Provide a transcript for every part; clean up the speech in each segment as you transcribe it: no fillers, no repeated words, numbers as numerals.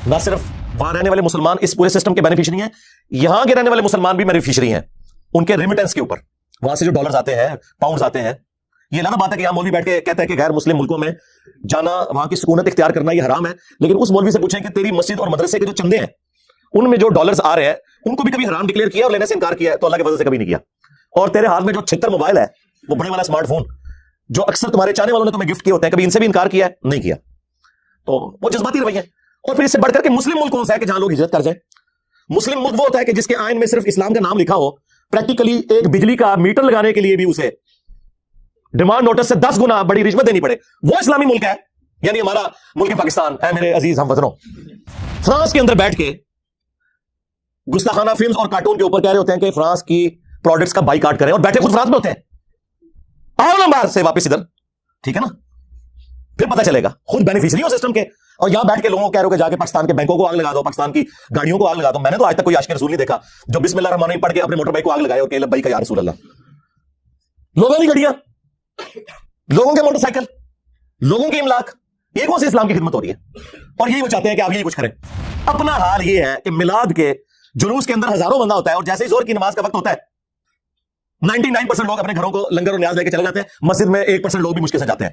نہ صرف وہاں رہنے والے مسلمان اس پورے سسٹم کے بینیفیشری ہیں, یہاں کے رہنے والے مسلمان بھی بینیفیشری ہیں ان کے ریمیٹنس کے اوپر. وہاں سے جو ڈالرز آتے ہیں, پاؤنڈز آتے ہیں, یہ لانا بات ہے کہ یہاں مولوی بیٹھ کے کہتا ہے کہ غیر مسلم ملکوں میں جانا, وہاں کی سکونت اختیار کرنا یہ حرام ہے, لیکن اس مولوی سے پوچھیں کہ تیری مسجد اور مدرسے کے جو چندے ہیں ان میں جو ڈالرز آ رہے ہیں ان کو بھی کبھی حرام ڈکلیئر کیا اور لینے سے انکار کیا ہے؟ تو اللہ کے فضل سے کبھی نہیں کیا. اور تیرے ہاتھ میں جو 76 موبائل ہے, وہ بڑے والا اسمارٹ فون جو اکثر تمہارے چاہنے والوں نے تمہیں گفٹ کیے ہوتے ہیں, کبھی ان سے بھی انکار کیا ہے؟ نہیں کیا. تو وہ جذباتی رویہ ہے. اور پھر اس سے بڑھ کر کے مسلم ملک کون سا ہے کہ جہاں لوگ ہجرت کر جائیں؟ مسلم ملک وہ ہوتا ہے کہ جس کے آئین میں صرف اسلام کا نام لکھا ہو, پریکٹیکلی ایک بجلی کا میٹر لگانے کے لیے بھی اسے ڈیمانڈ نوٹس سے 10 گنا بڑی رشوت دینی پڑے, وہ اسلامی ملک ہے. یعنی ہمارا ملک پاکستان ہے میرے عزیز ہم وطنوں, فرانس کے اندر بیٹھ کے گستاخانہ فلمز اور کارٹون کے اوپر کہہ رہے ہوتے ہیں کہ فرانس کی پروڈکٹس کا بائیکاٹ کریں, اور بیٹھے خود فرانس میں ہوتے ہیں. آؤ نا باہر سے واپس ادھر, ٹھیک ہے نا, پھر پتہ چلے گا خود بینیفیشری ہو سسٹم کے. اور یہاں بیٹھ کے لوگوں کو کہہ رہے ہو کہ جا کے پاکستان کے بینکوں کو آگ لگا دو, پاکستان کی گاڑیوں کو آگ لگا دو. میں نے تو آج تک کوئی عاشق رسول نہیں دیکھا جو بسم اللہ الرحمن الرحیم پڑھ کے اپنے موٹر بائک کو آگ لگائے اور کہ لبیک یا رسول اللہ. لوگوں کی گاڑیاں, لوگوں کے موٹر سائیکل, لوگوں کے املاک, یہ کون سی اسلام کی خدمت ہو رہی ہے؟ اور یہی وہ چاہتے ہیں کہ آپ یہی کچھ کریں. اپنا حال یہ ہے کہ میلاد کے جلوس کے اندر ہزاروں بندہ ہوتا ہے, اور جیسے ہی زور کی نماز کا وقت ہوتا ہے 99% لوگ اپنے گھروں کو لنگر اور نیاز لے کے چلے جاتے ہیں, مسجد میں 1% لوگ بھی مشکل سے جاتے ہیں.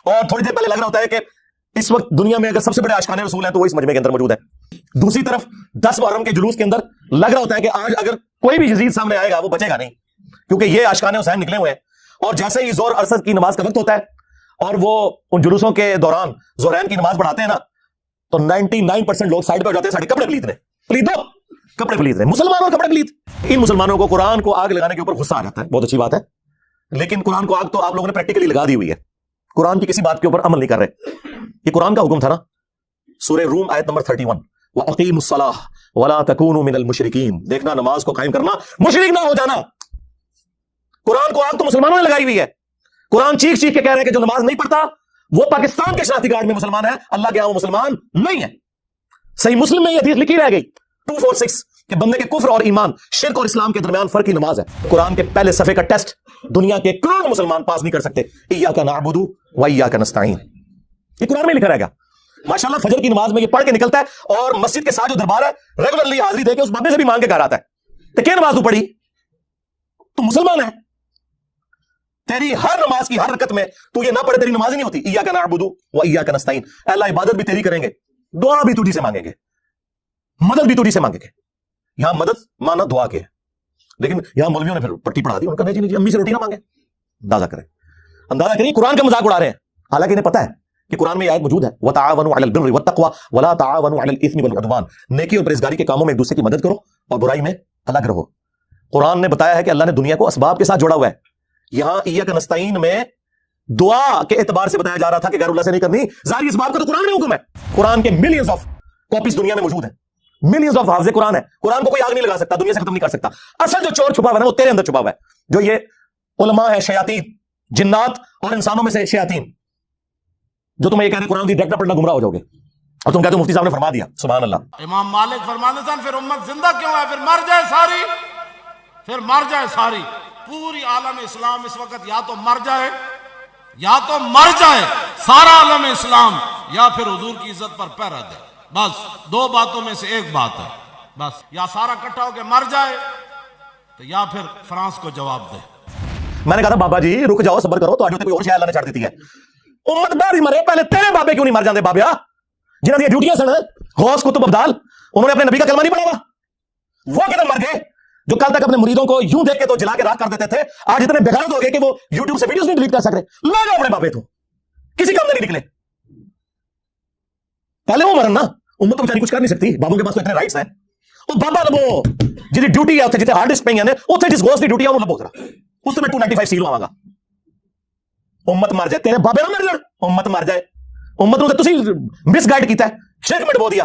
اور تھوڑی دیر پہلے لگ رہا ہوتا ہے کہ اس وقت دنیا میں اگر سب سے بڑے عاشقان رسول ہیں تو وہ اس مجمع کے اندر موجود ہے. دوسری طرف 10 محرم کے جلوس کے اندر لگ رہا ہوتا ہے کہ آج اگر کوئی بھی یزید سامنے آئے گا وہ بچے گا نہیں, کیونکہ یہ عاشقان حسین نکلے ہوئے ہیں. اور جیسے ہی زور عرصد کی نماز کا وقت ہوتا ہے اور وہ ان جلوسوں کے دوران زہرین کی نماز پڑھاتے ہیں نا, تو 99% لوگ سائڈ پہ ہو جاتے ہیں, ساڑھے کپڑے پلیت رہے, پلیت دو کپڑے پلیت رہے, مسلمانوں اور کپڑے پلیت. ان مسلمانوں کو قرآن کو آگ لگانے کے اوپر غصہ آ جاتا ہے, بہت اچھی بات ہے, لیکن قرآن کو آگ تو آپ لوگوں نے پریکٹیکلی لگا دی ہوئی ہے, قرآن کی کسی بات کے اوپر عمل نہیں کر رہے. یہ قرآن کا حکم تھا نا, سورہ روم آیت نمبر 31, وَأَقِيمُوا الصَّلَاةَ وَلَا تَكُونُوا مِنَ الْمُشْرِكِينَ. دیکھنا نماز کو قائم کرنا, مشرک نہ ہو جانا. قرآن کو آگ تو مسلمانوں نے لگائی ہوئی ہے. قرآن چیخ چیخ کے کہہ رہے ہیں کہ جو نماز نہیں پڑھتا وہ پاکستان کے شناختی کارڈ میں مسلمان ہے, اللہ کے یہاں وہ مسلمان نہیں ہے. صحیح مسلم میں یہ حدیث لکھی رہ گئی 246 کہ بندے کے کفر اور ایمان, شرک اور اسلام کے درمیان فرق کی نماز ہے. قرآن کے پہلے صفحے کا ٹیسٹ دنیا کے کروڑ مسلمان پاس نہیں کر سکتے. ایاک نعبد و ایاک نستعین, یہ قرآن میں لکھا رہے گا. ماشاءاللہ فجر کی نماز میں یہ پڑھ کے نکلتا ہے, اور مسجد کے ساتھ جو دربار ہے ریگولرلی حاضری دے کے اس بابے سے بھی مانگ کے گھر آتا ہے. تو کیا نماز تو پڑھی تو مسلمان ہے. تیری ہر نماز کی ہر رکعت میں تو یہ نہ پڑھے تیری نماز ہی نہیں ہوتی. ایاک نعبد و ایاک نستعین, اللہ عبادت بھی تیری کریں گے, دعا بھی تجھی سے مانگیں گے, مدد بھی تجھی سے مانگیں گے. یہاں مدد مانا دعا کے, لیکن یہاں مولویوں نے پھر پٹی پڑھا دی, ان کا نہیں جی امی سے روٹی نہ مانگے. اندازہ کریں قرآن کا مذاق اڑا رہے ہیں, حالانکہ انہیں پتا ہے کہ قرآن میں یہ آیت موجود ہے, وَتَعَاوَنُوا عَلَى الْبِرِّ وَالتَّقْوَى وَلَا تَعَاوَنُوا عَلَى الْإِثْمِ وَالْعُدْوَانِ. نیکی اور پرہیزگاری کے کاموں میں ایک دوسرے کی مدد کرو اور برائی میں الگ رہو. قرآن نے بتایا ہے کہ اللہ نے دنیا کو اسباب کے ساتھ جوڑا ہوا ہے. یہاں ایاک نستعین میں دعا کے اعتبار سے بتایا جا رہا تھا کہ غیر اللہ سے نہیں کرنی, ظاہری اسباب کا تو قرآن میں حکم ہے. قرآن کے ملینز آف کاپیز دنیا میں موجود ہیں, ملینز آف حافظ قرآن ہے. قرآن کو کوئی آگ نہیں لگا سکتا, دنیا سے ختم نہیں کر سکتا. اصل جو چور چھپا ہوا ہے نا وہ تیرے اندر چھپا ہوا ہے, جو یہ علماء ہے شیاطین, جنات اور انسانوں میں سے شیاطین, جو تمہیں یہ کہہ رہے ہیں قرآن کی ڈائریکٹ پڑھنا گمراہ ہو جاؤ گے, اور تم کہتے ہو مفتی صاحب نے فرما دیا. سبحان اللہ. امام مالک فرماتے تھے پھر امت زندہ کیوں ہے, پھر مر جائے ساری, پھر مر جائے ساری. پوری عالم اسلام اس وقت یا تو مر جائے, یا تو مر جائے سارا عالم اسلام, یا پھر حضور کی عزت پر پہرا دے. بس دو باتوں میں سے ایک بات ہے, بس یا سارا اکٹھا ہو کے مر جائے تو یا پھر فرانس کو جواب دے. میں نے کہا تھا بابا جی رک جاؤ, صبر کرو, تو آج ہوتے کوئی اور شاید اللہ نے چھاڑ دیتی ہے. امت باری مرے, پہلے تیرے بابے کیوں نہیں مر جاندے بابیا, جنہاں دی ڈیوٹیاں سن غوث کتب ابدال, انہوں نے اپنے نبی کا کلمہ نہیں پڑھا, وہ کدھر مر گئے جو کل تک اپنے مریدوں کو یوں دیکھ کے تو جلا کے راکھ کر دیتے تھے, آج اتنے بغیرت ہو گئے کہ وہ یوٹیوب سے ویڈیوز نہیں ڈیلیٹ کر سک رہے. لے جاؤ اپنے بابے, تو کسی کام نہیں نکلے, پہلے وہ مرن نا. امت تو بیچاری کچھ کر نہیں سکتی, بابوں کے پاس تو اتنے رائٹس ہیں. وہ بابا لبو جی ڈیوٹی ہے جتنے ہارڈ ڈسک پہ ہیں اتنے جس گوشت کی ڈیوٹی ہے وہ لبو ذرا, اس سے میں 295 سیل آواں گا. امت مر جائے, تیرے بابے نہ مر جان, امت مر جائے. امت نو تے تسی مس گائیڈ کیتا ہے, شرک میں ڈبو دیا.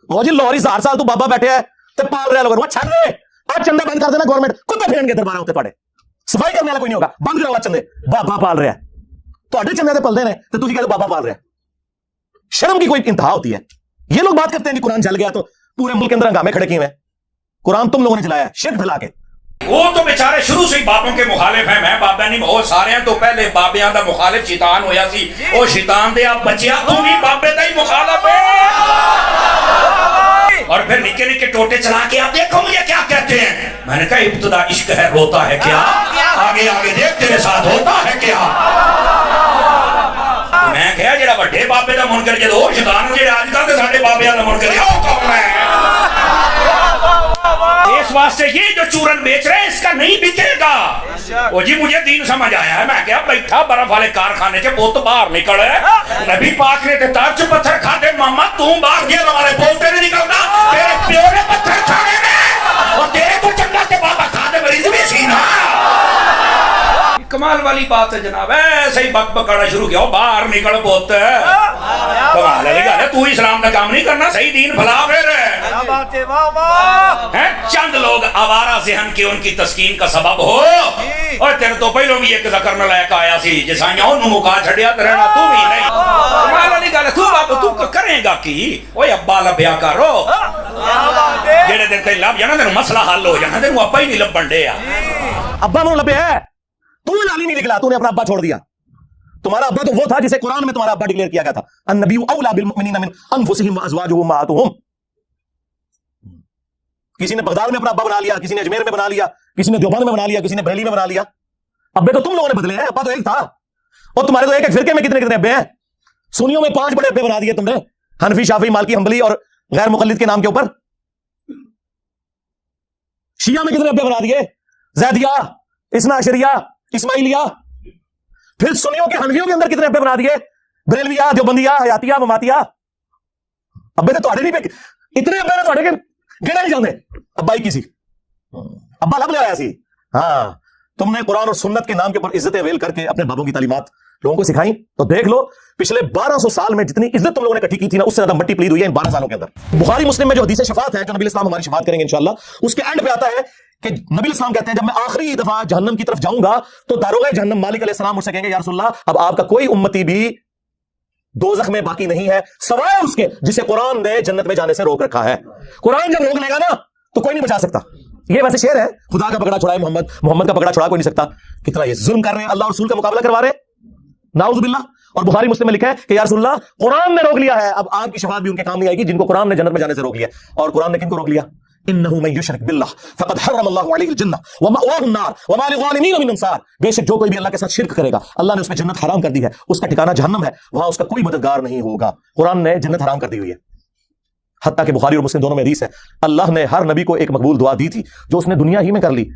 وہ جی لاہوری 1000 سال تو بابا بیٹھے ہے تے پال رہا لوگ, وہ چھڑ دے, آج چندے بند کر دینا گورنمنٹ, کتے پھیرن کے دربار ہوتے پڑے, صفائی کرنے والا کوئی نہیں ہوگا, بند کرو چندے, بابا پال رہا ہے. تواڈے چندے تے پلدے نے تے تسی کہتے بابا پال رہا ہے. شرم کی کوئی انتہا ہوتی ہے. یہ لوگ بات کرتے ہیں کہ قرآن جل گیا تو پورے ملک کے اندر ہنگامے کھڑے کیے ہیں. قرآن تم لوگوں نے چلایا شرک پھیلا کے. وہ تو بیچارے شروع سے ہی باپوں کے مخالف ہیں, میں بابا نہیں بہت سارے ہیں, تو پہلے بابیاں دا مخالف شیطان ہویا سی, او شیطان دے آپ بچیا تو بھی بابے دا ہی مخالف ہے. اور پھر نکے نکے ٹوٹے چلا کے آپ دیکھو مجھے کیا کہتے ہیں. میں نے کہا ابتدا عشق ہے روتا ہے کیا, آگے آگے دیکھ تیرے ساتھ ہوتا ہے کیا. میں کہا جڑا بڑے بابے دا منکر جے او شیطان جڑے اج کل تے ساڈے بابیاں دا منکر او کون ہے. اس واسطے یہ جو چورن بیچ رہے ہیں اس کا نہیں بکے گا. وہ جی مجھے دین سمجھ آیا ہے. میں کہا بیٹھا برف والے کارخانے کے پوت باہر نکلے, نبی پاک نے تے تاج پتھر کھاتے, ماما تو باہر گیا ہمارے پوتے نہیں نکلتا, تیرے پیو نے پتھر کھانے میں اور تیرے کو چنگا تے بابا کھاتے مریض بھی سی نا. کمال والی بات ہے جناب. ایسے ہی بک بکانا شروع کیا, باہر نکل پوت. کمال والی گل ہے, تو اسلام کا کام نہیں کرنا, صحیح دین بھلا پھر. چند لوگ آوارہ ذہن کے ان کی تسکین کا سبب ہو. اور تیرے تو پہلوں بھی ایک ذکر میں لائق آیا سی جسائیاں انہوں مکا چھڑیا ترہنا تو بھی نہیں. کمال والی گل ہے, تو بابا تو کریں گا کی, اوہ ابا لبیا کرو. جیڑے دن تے لب جانا تینوں مسئلہ حل ہو جانا, تینوں ابا ہی نہیں لبن دے. ابا منہ لبے ہے, تو نالی نہیں نکلا, تو نے اپنا ابا چھوڑ دیا. تمہارا ابا تو وہ تھا جسے قرآن میں تمہارا ابا ڈکلیئر کیا گیا تھا, النبی اولا بالمؤمنین من انفسہم وازواجہ امہاتہم. کسی نے بغداد میں اپنا ابا بنا لیا, کسی نے اجمیر میں بنا لیا, کسی نے دیوبند میں بنا لیا, کسی نے بریلی میں بنا لیا. ابے تو تم لوگوں نے بدلے ہیں, ابا تو ایک تھا. اور تمہارے تو ایک ایک فرقے میں کتنے کتنے ابے ہیں. سنیوں میں 5 بڑے ابے بنا دیے تم نے, حنفی, شافعی, مالکی, حنبلی اور غیر مقلد کے نام کے اوپر. شیعہ میں کتنے ابے بنا دیے, زیدیہ, اثنا عشریہ, اسماعیلیہ. پھر سنیوں کے حنفیوں کے اندر کتنے ابے بنا دیے, بریلویہ, دیوبندیہ, حیاتیہ, مماتیہ. ابے تو تھوڑے نہیں پہ اتنے ابے نے تھوڑے کے گنے نہیں جانے. ابا ہی کسی ابا لب لے آیا سی. ہاں, تم نے قرآن اور سنت کے نام کے اوپر عزت اویل کر کے اپنے بابوں کی تعلیمات لوگوں کو سکھائیں. تو دیکھ لو پچھلے 1200 سال میں جتنی عزت تم لوگوں نے اکٹھی کی تھی نا, اس سے زیادہ مٹی پلید ہوئی ہے ان 12 سالوں کے اندر. بخاری مسلم میں جو حدیث شفاعت ہے, جو نبی اسلام ہماری شفاعت کریں گے انشاءاللہ, اس کے اینڈ پہ آتا ہے کہ نبی اسلام کہتے ہیں جب میں آخری دفعہ جہنم کی طرف جاؤں گا تو داروغ جہنم مالک علیہ السلام مجھ سے کہیں گے یا رسول اللہ اب آپ کا کوئی امتی بھی دوزخ میں باقی نہیں ہے سوائے اس کے جسے قرآن نے جنت میں جانے سے روک رکھا ہے. قرآن جب روک لے گا نا تو کوئی نہیں بچا سکتا. یہ ویسے شعر ہے, خدا کا پکڑا چھڑائے محمد کا پکڑا چھڑا کوئی نہیں سکتا. کتنا یہ ظلم کر رہے ہیں, اللہ رسول کا مقابلہ کروا رہے ہیں, نعوذ باللہ. اور بخاری مسلم میں لکھا ہے کہ یا رسول اللہ قرآن نے روک لیا ہے, اب آپ کی شفاعت بھی ان کے کام نہیں آئے گی جن کو قرآن نے جنت میں جانے سے روک لیا. اور قرآن نے کن کو روک لیا, انه من يشرك بالله فقد حرم الله عليه الجنه ومأواه النار وما للظالمين من انصار. بے شک جو کوئی بھی اللہ کے ساتھ شرک کرے گا اللہ نے اس میں جنت حرام کر دی ہے, اس کا ٹھکانہ جہنم ہے, وہاں اس کا کوئی مددگار نہیں ہوگا. قرآن نے جنت حرام کر دی ہوئی ہے. حتیٰ کہ بخاری اور مسلم دونوں میں حدیث ہے, اللہ نے ہر نبی کو ایک مقبول دعا دی تھی جو اس نے دنیا ہی میں کر لی,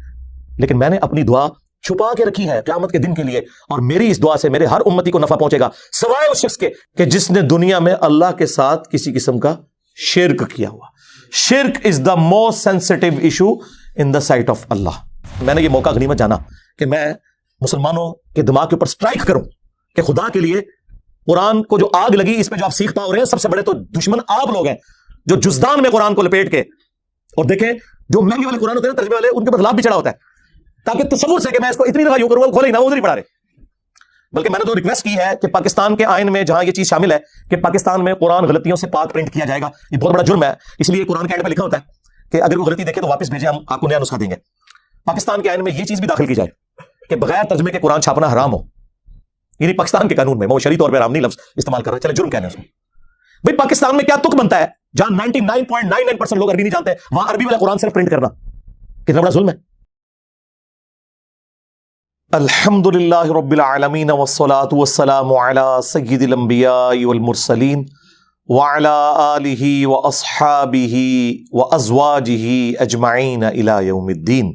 لیکن میں نے اپنی دعا چھپا کے رکھی ہے قیامت کے دن کے لیے, اور میری اس دعا سے میرے ہر امتی کو نفع پہنچے گا سوائے اس شخص کے کہ جس نے دنیا میں اللہ کے ساتھ کسی قسم کا شرک کیا ہوا. شرک is the most sensitive issue in the sight of اللہ. میں نے یہ موقع غنیمت جانا کہ میں مسلمانوں کے دماغ کے اوپر سٹرائک کروں کہ خدا کے لیے قرآن کو جو آگ لگی اس پہ جو آپ سیکھ پاؤ رہے ہیں, سب سے بڑے تو دشمن آپ لوگ ہیں جو جزدان میں قرآن کو لپیٹ کے, اور دیکھیں جو مہنگے والے قرآن ہوتے ہیں ترجمے والے, ان کے بدلاؤ بھی چڑھا ہوتا ہے تاکہ تصور سے کہ میں اس کو اتنی دفعہ یوں کروں گا کھولے ہی نہ, وہ ادھر ہی پڑھا رہے. بلکہ میں نے تو ریکویسٹ کی ہے کہ پاکستان کے آئین میں جہاں یہ چیز شامل ہے کہ پاکستان میں قرآن غلطیوں سے پاک پرنٹ کیا جائے گا, یہ بہت بڑا جرم ہے, اس لیے قرآن کے آئین میں لکھا ہوتا ہے کہ اگر کوئی غلطی دیکھے تو واپس بھیجیں, ہم آپ کو نیا نسخہ دیں گے. پاکستان کے آئین میں یہ چیز بھی داخل کی جائے کہ بغیر ترجمے کے قرآن چھاپنا حرام ہو, یعنی پاکستان کے قانون میں, وہ شرعی طور پہ حرام نہیں لفظ استعمال کر رہے, چلے جرم کہنے ہیں اس میں. بھائی پاکستان میں کیا تک بنتا ہے جہاں 99.99% لوگ عربی نہیں جانتے, وہاں عربی والا قرآن صرف پرنٹ کرنا کتنا بڑا ظلم ہے. الحمد للہ رب العالمین والصلاة والسلام علی سید الانبیاء والمرسلین وعلی آلہ واصحابہ وازواجہ اجمعین الی یوم الدین.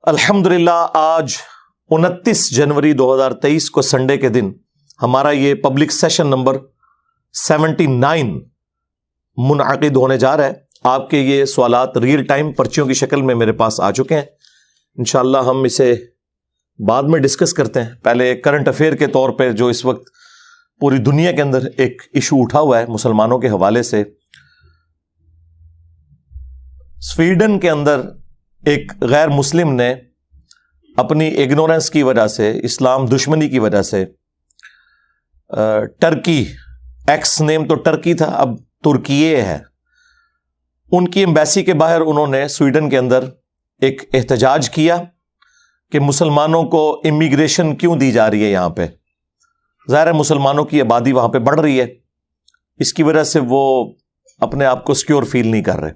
الحمدللہ آج 29 جنوری 2023 کو سنڈے کے دن ہمارا یہ پبلک سیشن نمبر 79 منعقد ہونے جا رہا ہے. آپ کے یہ سوالات ریئل ٹائم پرچیوں کی شکل میں میرے پاس آ چکے ہیں. انشاءاللہ ہم اسے بعد میں ڈسکس کرتے ہیں. پہلے کرنٹ افیئر کے طور پہ جو اس وقت پوری دنیا کے اندر ایک ایشو اٹھا ہوا ہے مسلمانوں کے حوالے سے, سویڈن کے اندر ایک غیر مسلم نے اپنی ایگنورنس کی وجہ سے, اسلام دشمنی کی وجہ سے, ٹرکی, ایکس نیم تو ٹرکی تھا اب ترکیے ہے, ان کی ایمبیسی کے باہر انہوں نے سویڈن کے اندر ایک احتجاج کیا کہ مسلمانوں کو امیگریشن کیوں دی جا رہی ہے یہاں پہ. ظاہر ہے مسلمانوں کی آبادی وہاں پہ بڑھ رہی ہے, اس کی وجہ سے وہ اپنے آپ کو سیکیور فیل نہیں کر رہے.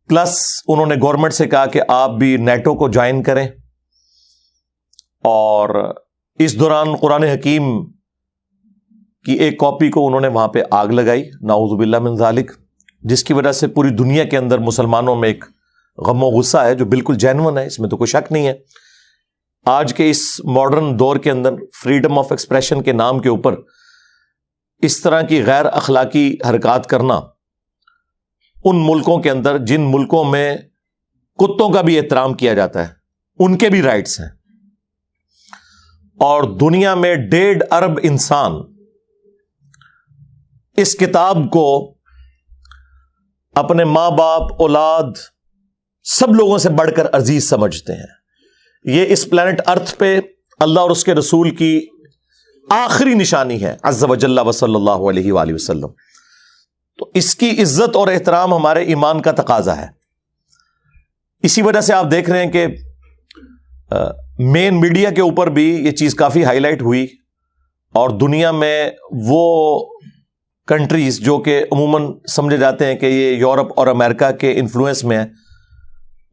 پلس انہوں نے گورنمنٹ سے کہا کہ آپ بھی نیٹو کو جوائن کریں, اور اس دوران قرآن حکیم کی ایک کاپی کو انہوں نے وہاں پہ آگ لگائی, نعوذ باللہ من ذالک, جس کی وجہ سے پوری دنیا کے اندر مسلمانوں میں ایک غم و غصہ ہے جو بالکل جینون ہے, اس میں تو کوئی شک نہیں ہے. آج کے اس ماڈرن دور کے اندر فریڈم آف ایکسپریشن کے نام کے اوپر اس طرح کی غیر اخلاقی حرکات کرنا ان ملکوں کے اندر جن ملکوں میں کتوں کا بھی احترام کیا جاتا ہے, ان کے بھی رائٹس ہیں, اور دنیا میں 1.5 ارب انسان اس کتاب کو اپنے ماں باپ, اولاد, سب لوگوں سے بڑھ کر عزیز سمجھتے ہیں. یہ اس پلانٹ ارتھ پہ اللہ اور اس کے رسول کی آخری نشانی ہے عز و جل و صلی اللہ علیہ وآلہ وسلم. تو اس کی عزت اور احترام ہمارے ایمان کا تقاضا ہے. اسی وجہ سے آپ دیکھ رہے ہیں کہ مین میڈیا کے اوپر بھی یہ چیز کافی ہائی لائٹ ہوئی, اور دنیا میں وہ کنٹریز جو کہ عموماً سمجھے جاتے ہیں کہ یہ یورپ اور امریکہ کے انفلوئنس میں ہیں,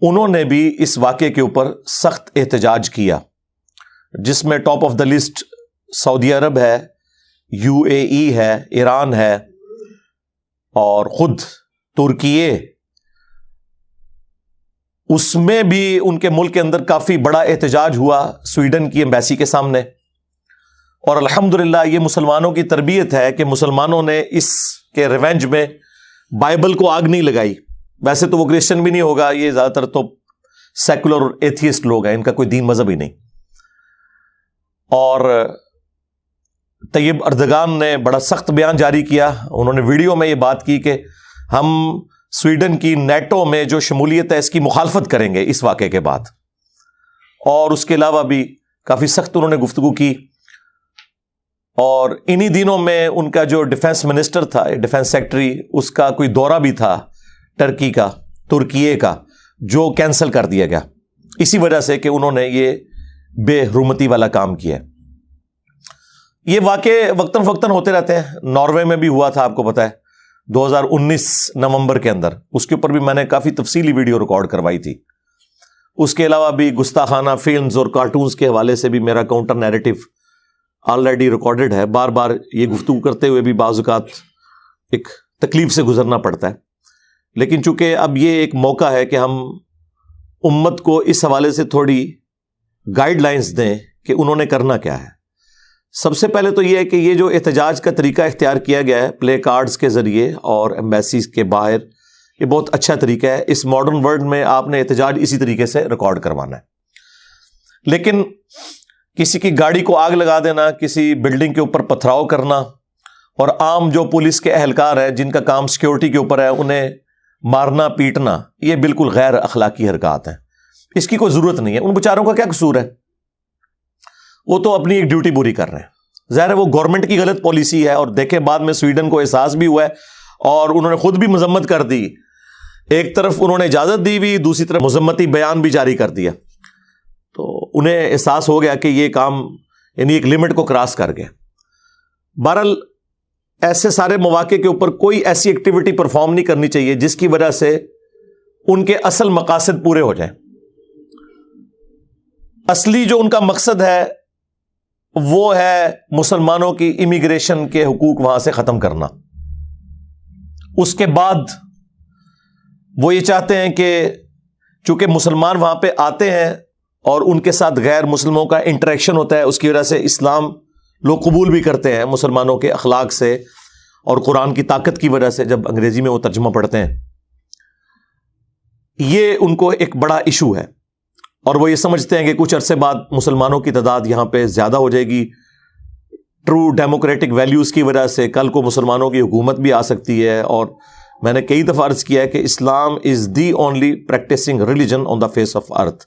انہوں نے بھی اس واقعے کے اوپر سخت احتجاج کیا, جس میں ٹاپ آف دا لسٹ سعودی عرب ہے, UAE ہے, ایران ہے, اور خود ترکیے. اس میں بھی ان کے ملک کے اندر کافی بڑا احتجاج ہوا سویڈن کی ایمبیسی کے سامنے. اور الحمدللہ یہ مسلمانوں کی تربیت ہے کہ مسلمانوں نے اس کے ریونج میں بائبل کو آگ نہیں لگائی. ویسے تو وہ کرسچن بھی نہیں ہوگا, یہ زیادہ تر تو سیکولر اور ایتھیسٹ لوگ ہیں, ان کا کوئی دین مذہب ہی نہیں. اور طیب اردگان نے بڑا سخت بیان جاری کیا. انہوں نے ویڈیو میں یہ بات کی کہ ہم سویڈن کی نیٹو میں جو شمولیت ہے اس کی مخالفت کریں گے اس واقعے کے بعد. اور اس کے علاوہ بھی کافی سخت انہوں نے گفتگو کی. اور انہی دنوں میں ان کا جو ڈیفنس منسٹر تھا, ڈیفنس سیکٹری, اس کا کوئی دورہ بھی تھا ٹرکی کا, ترکیے کا, جو کینسل کر دیا گیا اسی وجہ سے کہ انہوں نے یہ بے حرمتی والا کام کیا. یہ واقعے وقتاً فوقتاً ہوتے رہتے ہیں. ناروے میں بھی ہوا تھا, آپ کو پتا ہے, 2019 نومبر کے اندر. اس کے اوپر بھی میں نے کافی تفصیلی ویڈیو ریکارڈ کروائی تھی. اس کے علاوہ بھی گستاخانہ فلمز اور کارٹونز کے حوالے سے بھی میرا کاؤنٹر نیریٹو آلریڈی ریکارڈڈ ہے. بار بار یہ گفتگو کرتے ہوئے بھی بعض اوقات ایک تکلیف سے گزرنا پڑتا ہے, لیکن چونکہ اب یہ ایک موقع ہے کہ ہم امت کو اس حوالے سے تھوڑی گائیڈ لائنز دیں کہ انہوں نے کرنا کیا ہے. سب سے پہلے تو یہ ہے کہ یہ جو احتجاج کا طریقہ اختیار کیا گیا ہے پلے کارڈز کے ذریعے اور ایمبیسیز کے باہر, یہ بہت اچھا طریقہ ہے. اس ماڈرن ورلڈ میں آپ نے احتجاج اسی طریقے سے ریکارڈ کروانا ہے. لیکن کسی کی گاڑی کو آگ لگا دینا, کسی بلڈنگ کے اوپر پتھراؤ کرنا, اور عام جو پولیس کے اہلکار ہیں جن کا کام سیکیورٹی کے اوپر ہے انہیں مارنا پیٹنا, یہ بالکل غیر اخلاقی حرکات ہیں. اس کی کوئی ضرورت نہیں ہے. ان بیچاروں کا کیا قصور ہے؟ وہ تو اپنی ایک ڈیوٹی پوری کر رہے ہیں. ظاہر ہے وہ گورنمنٹ کی غلط پالیسی ہے, اور دیکھیں بعد میں سویڈن کو احساس بھی ہوا ہے اور انہوں نے خود بھی مذمت کر دی. ایک طرف انہوں نے اجازت دی ہوئی, دوسری طرف مذمتی بیان بھی جاری کر دیا. تو انہیں احساس ہو گیا کہ یہ کام یعنی ایک لمٹ کو کراس کر گیا. بہرحال ایسے سارے مواقع کے اوپر کوئی ایسی ایکٹیویٹی پرفارم نہیں کرنی چاہیے جس کی وجہ سے ان کے اصل مقاصد پورے ہو جائیں. اصلی جو ان کا مقصد ہے وہ ہے مسلمانوں کی امیگریشن کے حقوق وہاں سے ختم کرنا. اس کے بعد وہ یہ چاہتے ہیں کہ چونکہ مسلمان وہاں پہ آتے ہیں اور ان کے ساتھ غیر مسلموں کا انٹریکشن ہوتا ہے, اس کی وجہ سے اسلام لوگ قبول بھی کرتے ہیں مسلمانوں کے اخلاق سے اور قرآن کی طاقت کی وجہ سے, جب انگریزی میں وہ ترجمہ پڑھتے ہیں. یہ ان کو ایک ایشو ایشو ہے, اور وہ یہ سمجھتے ہیں کہ کچھ عرصے بعد مسلمانوں کی تعداد یہاں پہ زیادہ ہو جائے گی. ٹرو ڈیموکریٹک ویلیوز کی وجہ سے کل کو مسلمانوں کی حکومت بھی آ سکتی ہے. اور میں نے کئی دفعہ عرض کیا ہے کہ اسلام is the only practicing religion on the face of earth.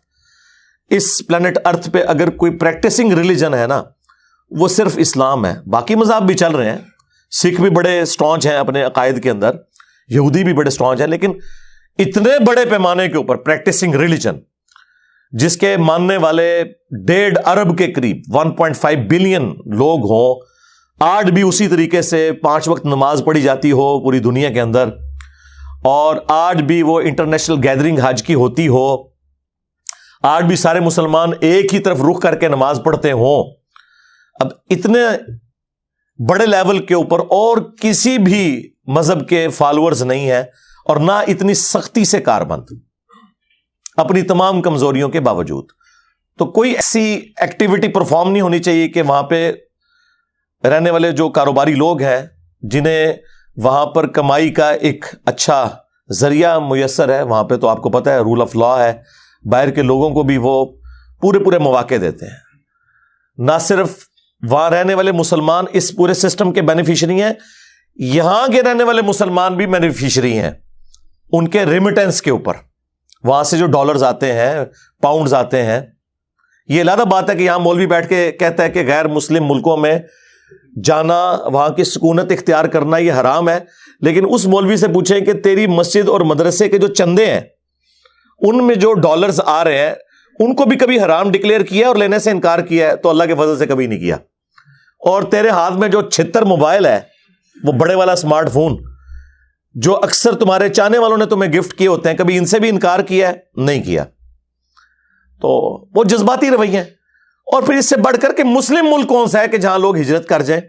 اس پلانٹ ارتھ پہ اگر کوئی پریکٹسنگ ریلیجن ہے نا, وہ صرف اسلام ہے. باقی مذہب بھی چل رہے ہیں, سکھ بھی بڑے اسٹرانچ ہیں اپنے عقائد کے اندر, یہودی بھی بڑے اسٹرانچ ہیں, لیکن اتنے بڑے پیمانے کے اوپر پریکٹسنگ ریلیجن جس کے ماننے والے 1.5 ارب کے قریب 1.5 بلین لوگ ہوں, آج بھی اسی طریقے سے 5 وقت نماز پڑھی جاتی ہو پوری دنیا کے اندر, اور آج بھی وہ انٹرنیشنل گیدرنگ حج کی ہوتی ہو, آج بھی سارے مسلمان ایک ہی طرف رخ کر کے نماز پڑھتے ہوں, اب اتنے بڑے لیول کے اوپر اور کسی بھی مذہب کے فالوورز نہیں ہیں, اور نہ اتنی سختی سے کاربند اپنی تمام کمزوریوں کے باوجود. تو کوئی ایسی ایکٹیویٹی پرفارم نہیں ہونی چاہیے کہ وہاں پہ رہنے والے جو کاروباری لوگ ہیں, جنہیں وہاں پر کمائی کا ایک اچھا ذریعہ میسر ہے, وہاں پہ تو آپ کو پتہ ہے رول آف لا ہے, باہر کے لوگوں کو بھی وہ پورے مواقع دیتے ہیں. نہ صرف وہاں رہنے والے مسلمان اس پورے سسٹم کے بینیفیشری ہیں, یہاں کے رہنے والے مسلمان بھی بینیفیشری ہیں ان کے ریمیٹنس کے اوپر. وہاں سے جو ڈالرز آتے ہیں, پاؤنڈز آتے ہیں, یہ علیحدہ بات ہے کہ یہاں مولوی بیٹھ کے کہتا ہے کہ غیر مسلم ملکوں میں جانا, وہاں کی سکونت اختیار کرنا یہ حرام ہے, لیکن اس مولوی سے پوچھیں کہ تیری مسجد اور مدرسے کے جو چندے ہیں ان میں جو ڈالرز آ رہے ہیں ان کو بھی کبھی حرام ڈکلیئر کیا اور لینے سے انکار کیا ہے؟ تو اللہ کے فضل سے کبھی نہیں کیا. اور تیرے ہاتھ میں جو 76 موبائل ہے, وہ بڑے والا اسمارٹ فون جو اکثر تمہارے چاہنے والوں نے تمہیں گفٹ کیے ہوتے ہیں, کبھی ان سے بھی انکار کیا ہے؟ نہیں کیا. تو وہ جذباتی رویے ہیں. اور پھر اس سے بڑھ کر کے مسلم ملک کون سا ہے کہ جہاں لوگ ہجرت کر جائیں؟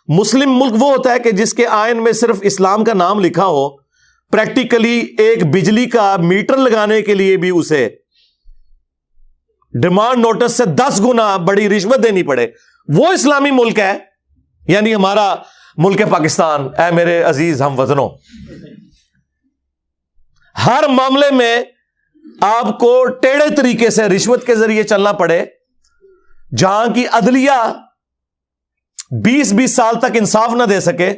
مسلم ملک وہ ہوتا ہے کہ جس کے آئین میں صرف اسلام کا نام لکھا ہو, پریکٹیکلی ایک بجلی کا میٹر لگانے کے لیے بھی اسے ڈیمانڈ نوٹس سے 10 گنا بڑی رشوت دینی پڑے. وہ اسلامی ملک ہے, یعنی ہمارا ملک پاکستان. اے میرے عزیز ہم وطنوں, ہر معاملے میں آپ کو ٹیڑھے طریقے سے رشوت کے ذریعے چلنا پڑے, جہاں کی عدلیہ 20 سال تک انصاف نہ دے سکے,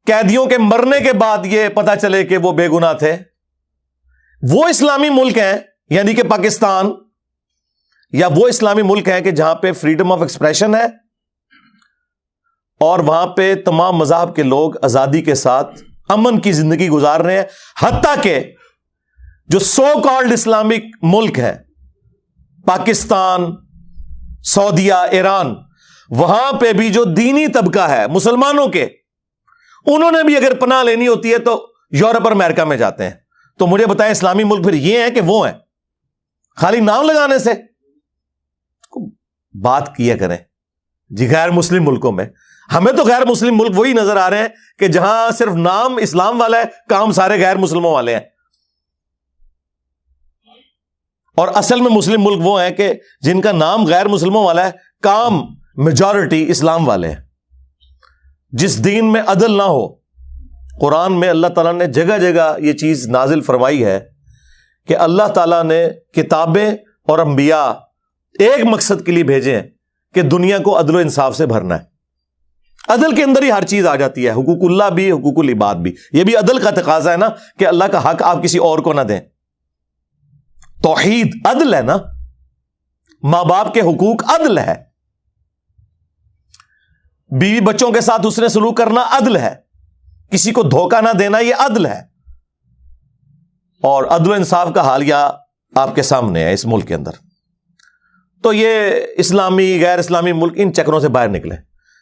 قیدیوں کے مرنے کے بعد یہ پتا چلے کہ وہ بے گناہ تھے. وہ اسلامی ملک ہیں, یعنی کہ پاکستان, یا وہ اسلامی ملک ہیں کہ جہاں پہ فریڈم آف ایکسپریشن ہے اور وہاں پہ تمام مذاہب کے لوگ آزادی کے ساتھ امن کی زندگی گزار رہے ہیں. حتیٰ کہ جو سو کالڈ اسلامک ملک ہیں, پاکستان, سعودیہ, ایران, وہاں پہ بھی جو دینی طبقہ ہے مسلمانوں کے, انہوں نے بھی اگر پناہ لینی ہوتی ہے تو یورپ اور امریکہ میں جاتے ہیں. تو مجھے بتائیں اسلامی ملک پھر یہ ہیں کہ وہ ہیں؟ خالی نام لگانے سے بات کیا کریں جی. غیر مسلم ملکوں میں ہمیں تو غیر مسلم ملک وہی نظر آ رہے ہیں کہ جہاں صرف نام اسلام والا ہے, کام سارے غیر مسلموں والے ہیں. اور اصل میں مسلم ملک وہ ہیں کہ جن کا نام غیر مسلموں والا ہے, کام میجورٹی اسلام والے ہیں. جس دین میں عدل نہ ہو, قرآن میں اللہ تعالیٰ نے جگہ جگہ یہ چیز نازل فرمائی ہے کہ اللہ تعالیٰ نے کتابیں اور انبیاء ایک مقصد کے لیے بھیجے ہیں کہ دنیا کو عدل و انصاف سے بھرنا ہے. عدل کے اندر ہی ہر چیز آ جاتی ہے, حقوق اللہ بھی, حقوق العباد بھی. یہ بھی عدل کا تقاضا ہے نا کہ اللہ کا حق آپ کسی اور کو نہ دیں. توحید عدل ہے نا, ماں باپ کے حقوق عدل ہے, بیوی بچوں کے ساتھ اس نے سلوک کرنا عدل ہے, کسی کو دھوکہ نہ دینا یہ عدل ہے. اور عدل و انصاف کا حالیہ آپ کے سامنے ہے اس ملک کے اندر. تو یہ اسلامی غیر اسلامی ملک ان چکروں سے باہر نکلے,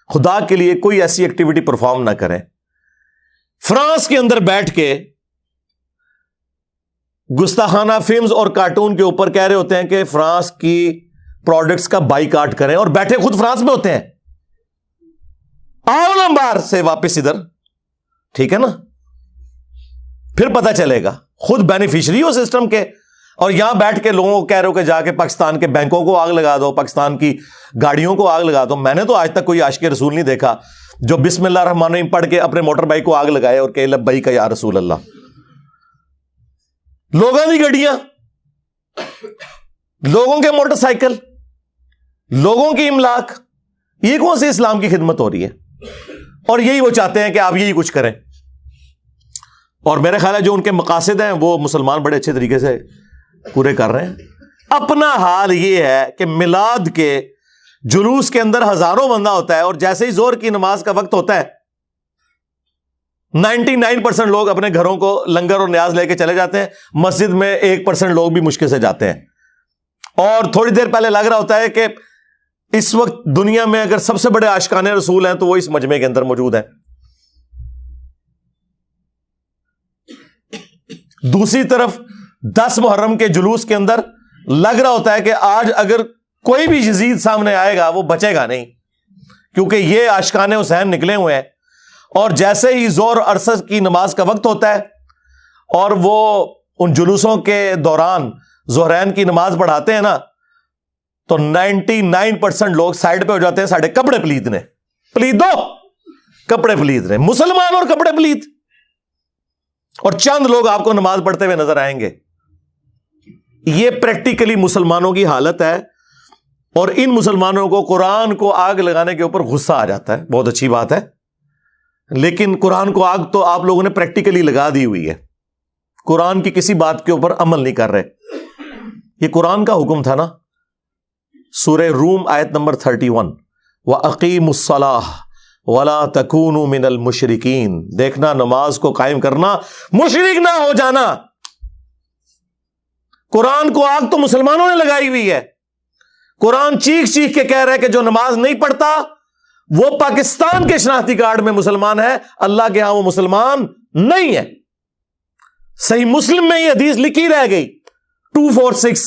خدا کے لیے کوئی ایسی ایکٹیویٹی پرفارم نہ کریں. فرانس کے اندر بیٹھ کے گستاخانہ فلمز اور کارٹون کے اوپر کہہ رہے ہوتے ہیں کہ فرانس کی پروڈکٹس کا بائیکاٹ کریں, اور بیٹھے خود فرانس میں ہوتے ہیں. آؤ نا باہر سے واپس ادھر, ٹھیک ہے نا, پھر پتہ چلے گا. خود بینیفیشری ہو سسٹم کے, اور یہاں بیٹھ کے لوگوں کو کہہ رہے ہو کہ جا کے پاکستان کے بینکوں کو آگ لگا دو, پاکستان کی گاڑیوں کو آگ لگا دو. میں نے تو آج تک کوئی عاشق رسول نہیں دیکھا جو بسم اللہ الرحمن الرحیم پڑھ کے اپنے موٹر بائک کو آگ لگائے اور کہ لبیک یا رسول اللہ. لوگوں کی گاڑیاں, لوگوں کے موٹر سائیکل, لوگوں کی املاک, یہ کون سی اسلام کی خدمت ہو رہی ہے؟ اور یہی وہ چاہتے ہیں کہ آپ یہی کچھ کریں. اور میرے خیال ہے جو ان کے مقاصد ہیں وہ مسلمان بڑے اچھے طریقے سے پورے کر رہے ہیں. اپنا حال یہ ہے کہ میلاد کے جلوس کے اندر ہزاروں بندہ ہوتا ہے, اور جیسے ہی زور کی نماز کا وقت ہوتا ہے 99% لوگ اپنے گھروں کو لنگر اور نیاز لے کے چلے جاتے ہیں. مسجد میں 1% لوگ بھی مشکل سے جاتے ہیں. اور تھوڑی دیر پہلے لگ رہا ہوتا ہے کہ اس وقت دنیا میں اگر سب سے بڑے عاشقان رسول ہیں تو وہ اس مجمع کے اندر موجود ہیں. دوسری طرف 10 محرم کے جلوس کے اندر لگ رہا ہوتا ہے کہ آج اگر کوئی بھی یزید سامنے آئے گا وہ بچے گا نہیں, کیونکہ یہ عاشقان حسین نکلے ہوئے ہیں. اور جیسے ہی ظہر اور عصر کی نماز کا وقت ہوتا ہے اور وہ ان جلوسوں کے دوران ظہرین کی نماز پڑھاتے ہیں نا, تو 99% لوگ سائڈ پہ ہو جاتے ہیں, ساڑھے کپڑے پلیت نے, پلیت دو کپڑے پلیت نے, مسلمان اور کپڑے پلیت, اور چند لوگ آپ کو نماز پڑھتے ہوئے نظر آئیں گے. یہ پریکٹیکلی مسلمانوں کی حالت ہے, اور ان مسلمانوں کو قرآن کو آگ لگانے کے اوپر غصہ آ جاتا ہے. بہت اچھی بات ہے, لیکن قرآن کو آگ تو آپ لوگوں نے پریکٹیکلی لگا دی ہوئی ہے, قرآن کی کسی بات کے اوپر عمل نہیں کر رہے. یہ قرآن کا حکم تھا نا, سورہ روم آیت نمبر 31, وَأَقِيمُوا الصَّلَاةَ وَلَا تَكُونُوا مِنَ الْمُشْرِكِينَ. دیکھنا نماز کو قائم کرنا, مشرک نہ ہو جانا. قرآن کو آگ تو مسلمانوں نے لگائی ہوئی ہے. قرآن چیخ چیخ کے کہہ رہا ہے کہ جو نماز نہیں پڑھتا وہ پاکستان کے شناختی کارڈ میں مسلمان ہے, اللہ کے ہاں وہ مسلمان نہیں ہے. صحیح مسلم میں یہ حدیث لکھی رہ گئی 246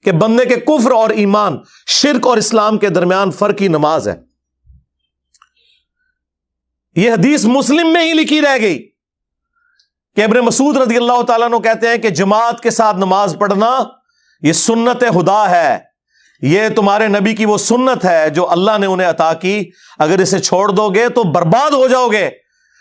کہ بندے کے کفر اور ایمان, شرک اور اسلام کے درمیان فرق ہی نماز ہے. یہ حدیث مسلم میں ہی لکھی رہ گئی کہ ابن مسعود رضی اللہ تعالیٰ عنہ کہتے ہیں کہ جماعت کے ساتھ نماز پڑھنا یہ سنت خدا ہے, یہ تمہارے نبی کی وہ سنت ہے جو اللہ نے انہیں عطا کی, اگر اسے چھوڑ دو گے تو برباد ہو جاؤ گے.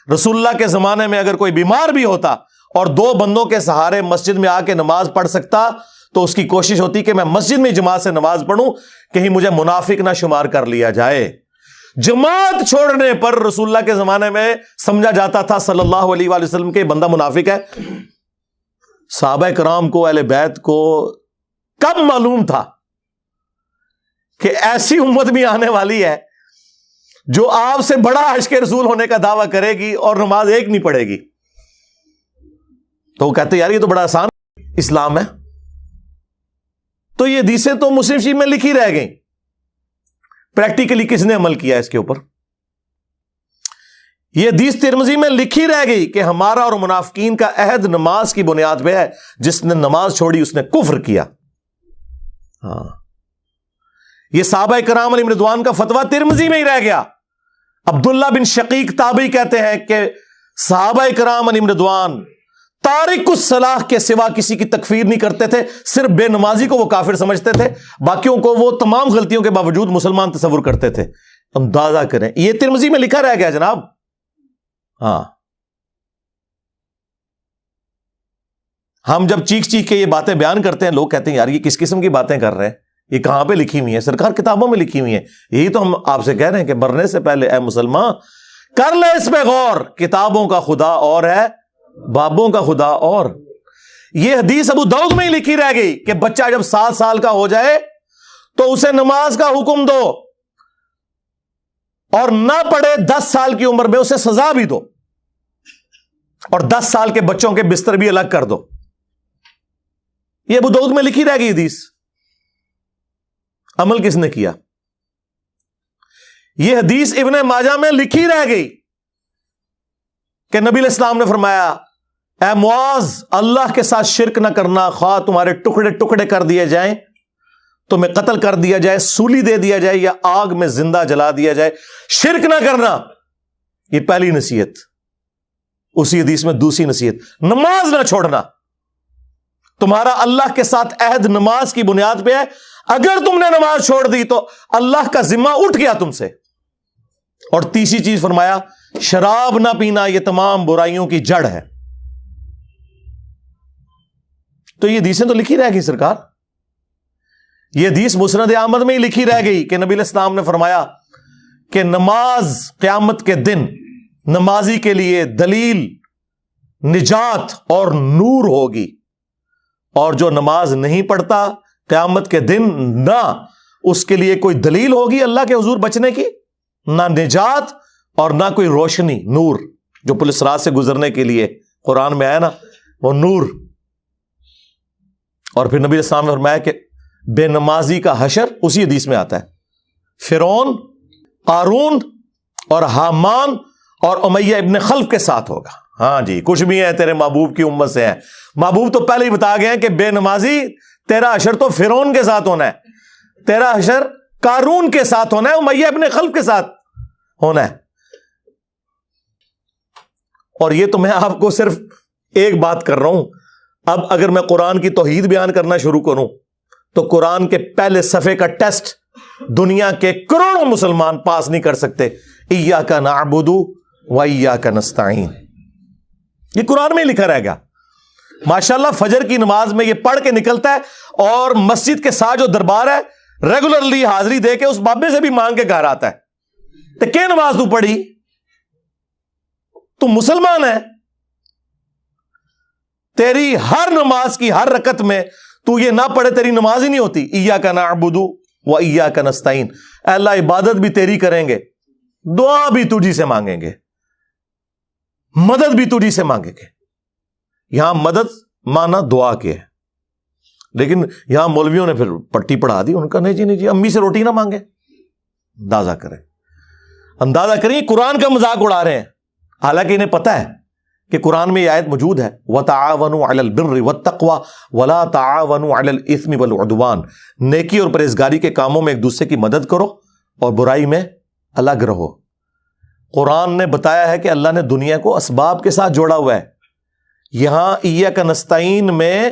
رسول اللہ کے زمانے میں اگر کوئی بیمار بھی ہوتا اور 2 بندوں کے سہارے مسجد میں آ کے نماز پڑھ سکتا تو اس کی کوشش ہوتی کہ میں مسجد میں جماعت سے نماز پڑھوں, کہیں مجھے منافق نہ شمار کر لیا جائے. جماعت چھوڑنے پر رسول اللہ کے زمانے میں سمجھا جاتا تھا صلی اللہ علیہ وآلہ وسلم کہ بندہ منافق ہے. صحابہ کرام کو, اہل بیت کو کب معلوم تھا کہ ایسی امت بھی آنے والی ہے جو آپ سے بڑا عاشق رسول ہونے کا دعویٰ کرے گی اور نماز ایک نہیں پڑھے گی؟ تو وہ کہتے یار یہ تو بڑا آسان اسلام ہے. تو یہ حدیثیں تو مسلم شریف میں لکھی رہ گئیں, پریکٹیکلی کس نے عمل کیا اس کے اوپر؟ یہ حدیث ترمذی میں لکھی رہ گئی کہ ہمارا اور منافقین کا عہد نماز کی بنیاد پہ ہے, جس نے نماز چھوڑی اس نے کفر کیا. ہاں, یہ صحابہ کرام علیہم رضوان کا فتویٰ ترمذی میں ہی رہ گیا. عبداللہ بن شقیق تابعی کہتے ہیں کہ صحابہ کرام علیہم رضوان تارک الصلاح کے سوا کسی کی تکفیر نہیں کرتے تھے, صرف بے نمازی کو وہ کافر سمجھتے تھے, باقیوں کو وہ تمام غلطیوں کے باوجود مسلمان تصور کرتے تھے. اندازہ کریں, یہ ترمذی میں لکھا رہ گیا جناب. ہاں, ہم جب چیخ چیخ کے یہ باتیں بیان کرتے ہیں لوگ کہتے ہیں یار یہ کس قسم کی باتیں کر رہے ہیں, یہ کہاں پہ لکھی ہوئی ہیں؟ سرکار کتابوں میں لکھی ہوئی ہیں. یہی تو ہم آپ سے کہہ رہے ہیں کہ مرنے سے پہلے اے مسلمان کر لے اس پہ غور, کتابوں کا خدا اور ہے, بابوں کا خدا اور. یہ حدیث ابو داؤد میں ہی لکھی رہ گئی کہ بچہ جب 7 سال کا ہو جائے تو اسے نماز کا حکم دو, اور نہ پڑھے 10 سال کی عمر میں اسے سزا بھی دو, اور 10 سال کے بچوں کے بستر بھی الگ کر دو. یہ ابو داؤد میں لکھی رہ گئی حدیث. عمل کس نے کیا؟ یہ حدیث ابن ماجہ میں لکھی رہ گئی کہ نبی علیہ السلام نے فرمایا اے معاذ اللہ کے ساتھ شرک نہ کرنا, خواہ تمہارے ٹکڑے ٹکڑے کر دیے جائیں, تمہیں قتل کر دیا جائے, سولی دے دیا جائے, یا آگ میں زندہ جلا دیا جائے, شرک نہ کرنا. یہ پہلی نصیحت. اسی حدیث میں دوسری نصیحت, نماز نہ چھوڑنا. تمہارا اللہ کے ساتھ عہد نماز کی بنیاد پہ ہے, اگر تم نے نماز چھوڑ دی تو اللہ کا ذمہ اٹھ گیا تم سے. اور تیسری چیز فرمایا شراب نہ پینا, یہ تمام برائیوں کی جڑ ہے. تو یہ حدیثیں تو لکھی رہ گئی سرکار. یہ حدیث مسند احمد میں ہی لکھی رہ گئی کہ نبی علیہ السلام نے فرمایا کہ نماز قیامت کے دن نمازی کے لیے دلیل, نجات اور نور ہوگی, اور جو نماز نہیں پڑھتا قیامت کے دن نہ اس کے لیے کوئی دلیل ہوگی اللہ کے حضور بچنے کی, نہ نجات اور نہ کوئی روشنی, نور جو پولیس رات سے گزرنے کے لیے قرآن میں آیا نا وہ نور. اور پھر نبی علیہ السلام نے فرمایا کہ بے نمازی کا حشر, اسی حدیث میں آتا ہے فرعون، قارون اور حامان اور امیہ ابن خلف کے ساتھ ہوگا. ہاں جی، کچھ بھی ہے تیرے محبوب کی امت سے ہے. محبوب تو پہلے ہی بتا گئے ہیں کہ بے نمازی تیرا حشر تو فرعون کے ساتھ ہونا ہے، تیرا حشر قارون کے ساتھ ہونا ہے، امیہ ابن خلف کے ساتھ ہونا ہے. اور یہ تو میں آپ کو صرف ایک بات کر رہا ہوں. اب اگر میں قرآن کی توحید بیان کرنا شروع کروں تو قرآن کے پہلے صفحے کا ٹیسٹ دنیا کے کروڑوں مسلمان پاس نہیں کر سکتے. ایاک نعبد و ایاک نستعین، یہ قرآن میں لکھا رہے گا. ماشاءاللہ فجر کی نماز میں یہ پڑھ کے نکلتا ہے اور مسجد کے ساتھ جو دربار ہے ریگولرلی حاضری دے کے اس بابے سے بھی مانگ کے گھر آتا ہے. تو کیا نماز تو پڑھی؟ تو مسلمان ہے، تیری ہر نماز کی ہر رکعت میں تو یہ نہ پڑھے تیری نماز ہی نہیں ہوتی. ایاک نعبد و ایاک نستعین، اے اللہ عبادت بھی تیری کریں گے، دعا بھی تجھی سے مانگیں گے، مدد بھی تجھی سے مانگیں گے. یہاں مدد مانا دعا کے ہے، لیکن یہاں مولویوں نے پھر پٹی پڑھا دی. ان کا نہیں جی امی سے روٹی نہ مانگے. اندازہ کریں قرآن کا مذاق اڑا رہے ہیں، حالانکہ انہیں پتہ ہے کہ قرآن میں یہ آیت موجود ہے وَتَعَاوَنُوا عَلَى الْبِرِّ وَالتَّقْوَى وَلَا تَعَاوَنُوا عَلَى الْإِثْمِ وَالْعُدْوَانِ، نیکی اور پرہیزگاری کے کاموں میں ایک دوسرے کی مدد کرو اور برائی میں الگ رہو. قرآن نے بتایا ہے کہ اللہ نے دنیا کو اسباب کے ساتھ جوڑا ہوا ہے. یہاں ایاک نستعین میں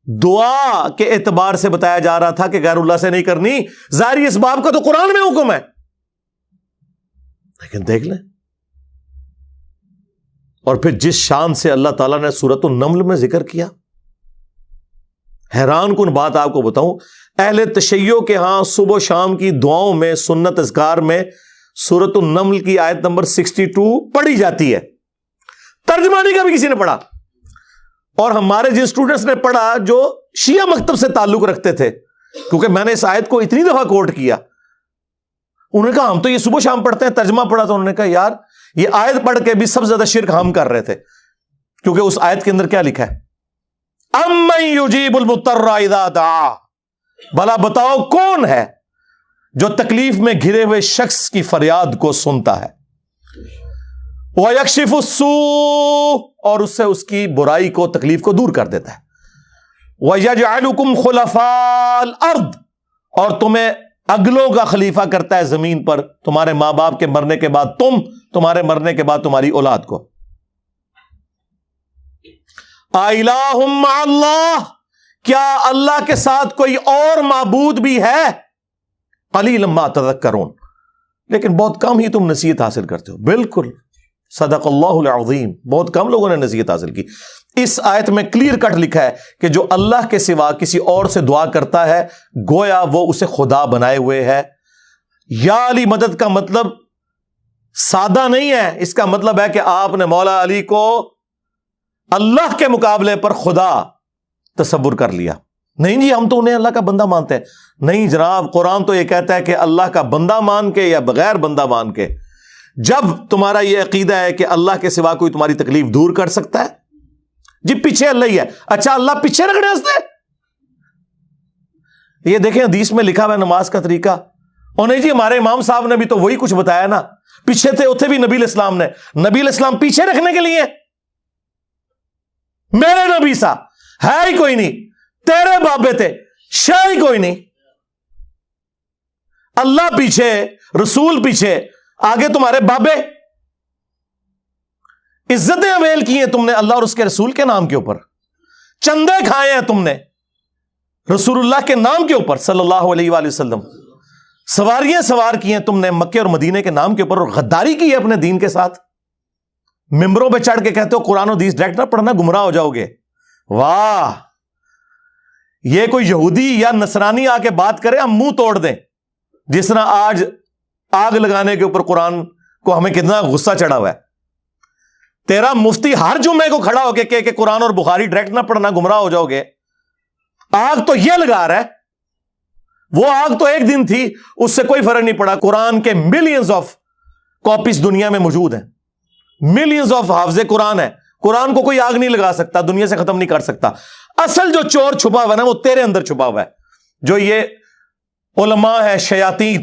دعا کے اعتبار سے بتایا جا رہا تھا کہ غیر اللہ سے نہیں کرنی. ظاہری اسباب کا تو قرآن میں حکم ہے، لیکن دیکھ لیں. اور پھر جس شان سے اللہ تعالیٰ نے سورۃ النمل میں ذکر کیا، حیران کن بات آپ کو بتاؤں، اہل تشیع کے ہاں صبح و شام کی دعاؤں میں سنت اذکار میں سورۃ النمل کی آیت نمبر 62 پڑھی جاتی ہے. ترجمہ نہیں کبھی کسی نے پڑھا. اور ہمارے جن اسٹوڈنٹس نے پڑھا جو شیعہ مکتب سے تعلق رکھتے تھے، کیونکہ میں نے اس آیت کو اتنی دفعہ کوٹ کیا، انہوں نے کہا ہم تو یہ صبح شام پڑھتے ہیں. ترجمہ پڑھا تو انہوں نے کہا یار یہ آیت پڑھ کے بھی سب سے زیادہ شرک ہم کر رہے تھے، کیونکہ اس آیت کے اندر کیا لکھا ہے؟ اَمَّن يُجِيبُ الْمُضْطَرَّ إِذَا دَعَاهُ، بھلا بتاؤ کون ہے جو تکلیف میں گھرے ہوئے شخص کی فریاد کو سنتا ہے، وَيَكْشِفُ السُّوءَ، اور اس سے اس کی برائی کو تکلیف کو دور کر دیتا ہے، وَيَجْعَلُكُمْ خُلَفَاءَ الْأَرْضِ، اور تمہیں اگلوں کا خلیفہ کرتا ہے زمین پر، تمہارے ماں باپ کے مرنے کے بعد تمہارے مرنے کے بعد تمہاری اولاد کو. اِلَٰهٌ مَّعَ اللَّهِ، کیا اللہ کے ساتھ کوئی اور معبود بھی ہے؟ قَلِيلًا مَّا تَذَكَّرُونَ، لیکن بہت کم ہی تم نصیحت حاصل کرتے ہو. بالکل صدق اللہ العظیم، بہت کم لوگوں نے نصیحت حاصل کی. اس آیت میں کلیئر کٹ لکھا ہے کہ جو اللہ کے سوا کسی اور سے دعا کرتا ہے گویا وہ اسے خدا بنائے ہوئے ہے. یا علی مدد کا مطلب سادہ نہیں ہے، اس کا مطلب ہے کہ آپ نے مولا علی کو اللہ کے مقابلے پر خدا تصور کر لیا. نہیں جی ہم تو انہیں اللہ کا بندہ مانتے ہیں. نہیں جناب، قرآن تو یہ کہتا ہے کہ اللہ کا بندہ مان کے یا بغیر بندہ مان کے. جب تمہارا یہ عقیدہ ہے کہ اللہ کے سوا کوئی تمہاری تکلیف دور کر سکتا ہے، جی پیچھے اللہ ہی ہے. اچھا اللہ پیچھے رکھنے ہنستے؟ یہ دیکھیں حدیث میں لکھا ہوا ہے نماز کا طریقہ. اور نہیں جی ہمارے امام صاحب نے بھی تو وہی کچھ بتایا نا، پیچھے تھے اتنے بھی نبی علیہ السلام نے. نبی علیہ السلام پیچھے رکھنے کے لیے؟ میرے نبی سا ہے ہی کوئی نہیں، تیرے بابے تھے شاہ ہی کوئی نہیں. اللہ پیچھے، رسول پیچھے، آگے تمہارے بابے. عزتیں اویل کی ہیں تم نے اللہ اور اس کے رسول کے نام کے اوپر، چندے کھائے ہیں تم نے رسول اللہ کے نام کے اوپر صلی اللہ علیہ وآلہ وسلم، سواریاں سوار کی ہیں تم نے مکے اور مدینے کے نام کے اوپر، اور غداری کی ہے اپنے دین کے ساتھ. ممبروں پہ چڑھ کے کہتے ہو قرآن و حدیث ڈائریکٹ نہ پڑھنا گمراہ ہو جاؤ گے. واہ، یہ کوئی یہودی یا نصرانی آ کے بات کرے ہم منہ توڑ دیں. جس طرح آج آگ لگانے کے اوپر قرآن کو ہمیں کتنا غصہ چڑھا ہوا ہے. تیرا مفتی ہر جمعے کو کھڑا ہو کے کہ قرآن اور بخاری ڈائریکٹ نہ پڑھنا گمراہ ہو جاؤ گے. آگ تو یہ لگا رہا ہے، وہ آگ تو ایک دن تھی، اس سے کوئی فرق نہیں پڑا. قرآن کے ملینز آف کاپیز دنیا میں موجود ہیں، ملینز آف حافظ قرآن ہے. قرآن کو کوئی آگ نہیں لگا سکتا، دنیا سے ختم نہیں کر سکتا. اصل جو چور چھپا ہوا ہے نا وہ تیرے اندر چھپا ہوا ہے. جو یہ علماء ہے شیاطین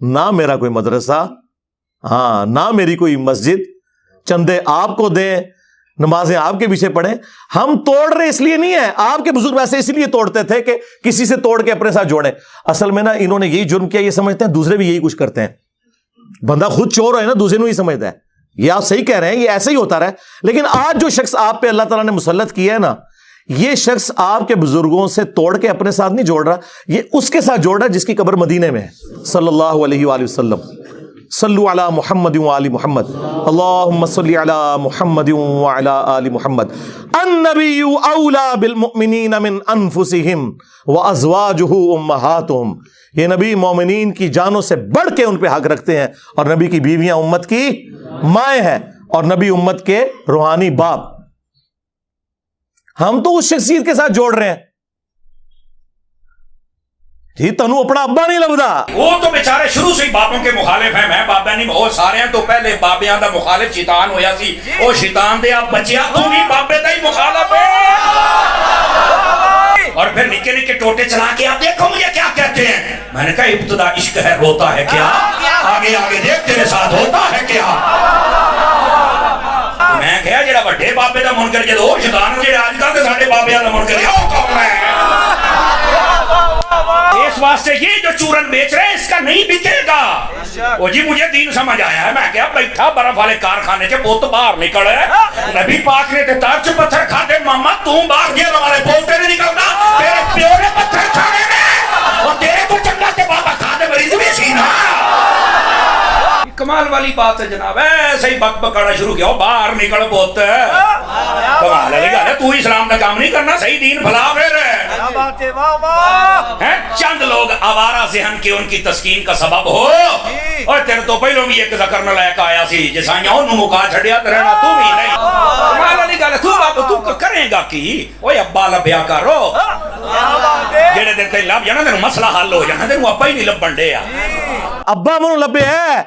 نہ میرا کوئی مدرسہ، ہاں نہ میری کوئی مسجد، چندے آپ کو دیں، نمازیں آپ کے پیچھے پڑھیں. ہم توڑ رہے اس لیے نہیں ہے، آپ کے بزرگ ویسے اسی لیے توڑتے تھے کہ کسی سے توڑ کے اپنے ساتھ جوڑیں. اصل میں نا انہوں نے یہی جرم کیا، یہ سمجھتے ہیں دوسرے بھی یہی کچھ کرتے ہیں. بندہ خود چور ہے نا، دوسرے کو ہی سمجھتا ہے. یہ آپ صحیح کہہ رہے ہیں، یہ ایسے ہی ہوتا رہا. لیکن آج جو شخص آپ پہ اللہ تعالیٰ نے مسلط کیا ہے نا، یہ شخص آپ کے بزرگوں سے توڑ کے اپنے ساتھ نہیں جوڑ رہا، یہ اس کے ساتھ جوڑ رہا ہے جس کی قبر مدینے میں ہے. صلی اللہ علیہ وآلہ وسلم. صلو علی محمد وآل محمد، اللہم صلی علی محمد وعلی آل محمد. النبی اولا بالمؤمنین من انفسہم وازواجہ امہاتہم. یہ نبی مومنین کی جانوں سے بڑھ کے ان پہ حق رکھتے ہیں، اور نبی کی بیویاں امت کی مائیں ہیں، اور نبی امت کے روحانی باپ. ہم تو اس شخصیت کے ساتھ جوڑ رہے ہیں. جی تنو اپنا ابا نہیں لبدا، وہ تو بیچارے شروع سے ہی بابوں کے مخالف ہیں. میں بابا نہیں، بہت سارے ہیں. تو پہلے بابیاں دا مخالف شیطان ہویا سی، او شیطان دے آپ بچیا تو بھی بابے دا ہی مخالف ہے. اور پھر نکے نکے ٹوٹے چلا کے آپ دیکھو مجھے کیا کہتے ہیں. میں نے کہا ابتدا عشق ہے روتا ہے کیا، آگے آگے دیکھ تیرے ساتھ ہوتا ہے کیا. میں کہا جڑا بڑے بابے دا منکر جدو شیطان جڑے آج کل ساڈے بابیاں دا منکر ہے وہ کون ہے. اس واسطے یہ جو چورن بیچ رہے ہیں اس کا نہیں بکے گا. وہ جی مجھے دین سمجھ آیا ہے. میں کیا بیٹھا برف والے کارخانے کے بوت باہر نکل ہے، نبی پاک نے تے ترچ پتھر کھاتے ماما تم باہر گیا ہمارے بولتے نہیں نکلنا، تیرے پیو نے پتھر کھانے میں، اور تیرے کو چنگا تے بابا کھانے مریض بھی سی نا. کمال والی بات ہے جناب. ایسے ہی بک بکانا شروع کیا باہر نکل بوت. کمال ہے گا تو اسلام کا کام نہیں کرنا، صحیح دین بھلا. پھر چند لوگ آوارہ ذہن کے ان کی تسکین کا سبب ہو. اور تیرے تو پہلو بھی ایک ذکر نہ لائق آیا سی جسائیاں انہوں مکا چھڑیا تے رہنا تو بھی نہیں. کمال والی گل ہے. تو بابا تو کرے گا کی؟ اوے ابا لبیا کرو. جڑے دن تے لب جانا تینوں مسئلہ حل ہو جانا، تینوں ابا ہی نہیں لبن ڈیا. ابا منو لبے ہے،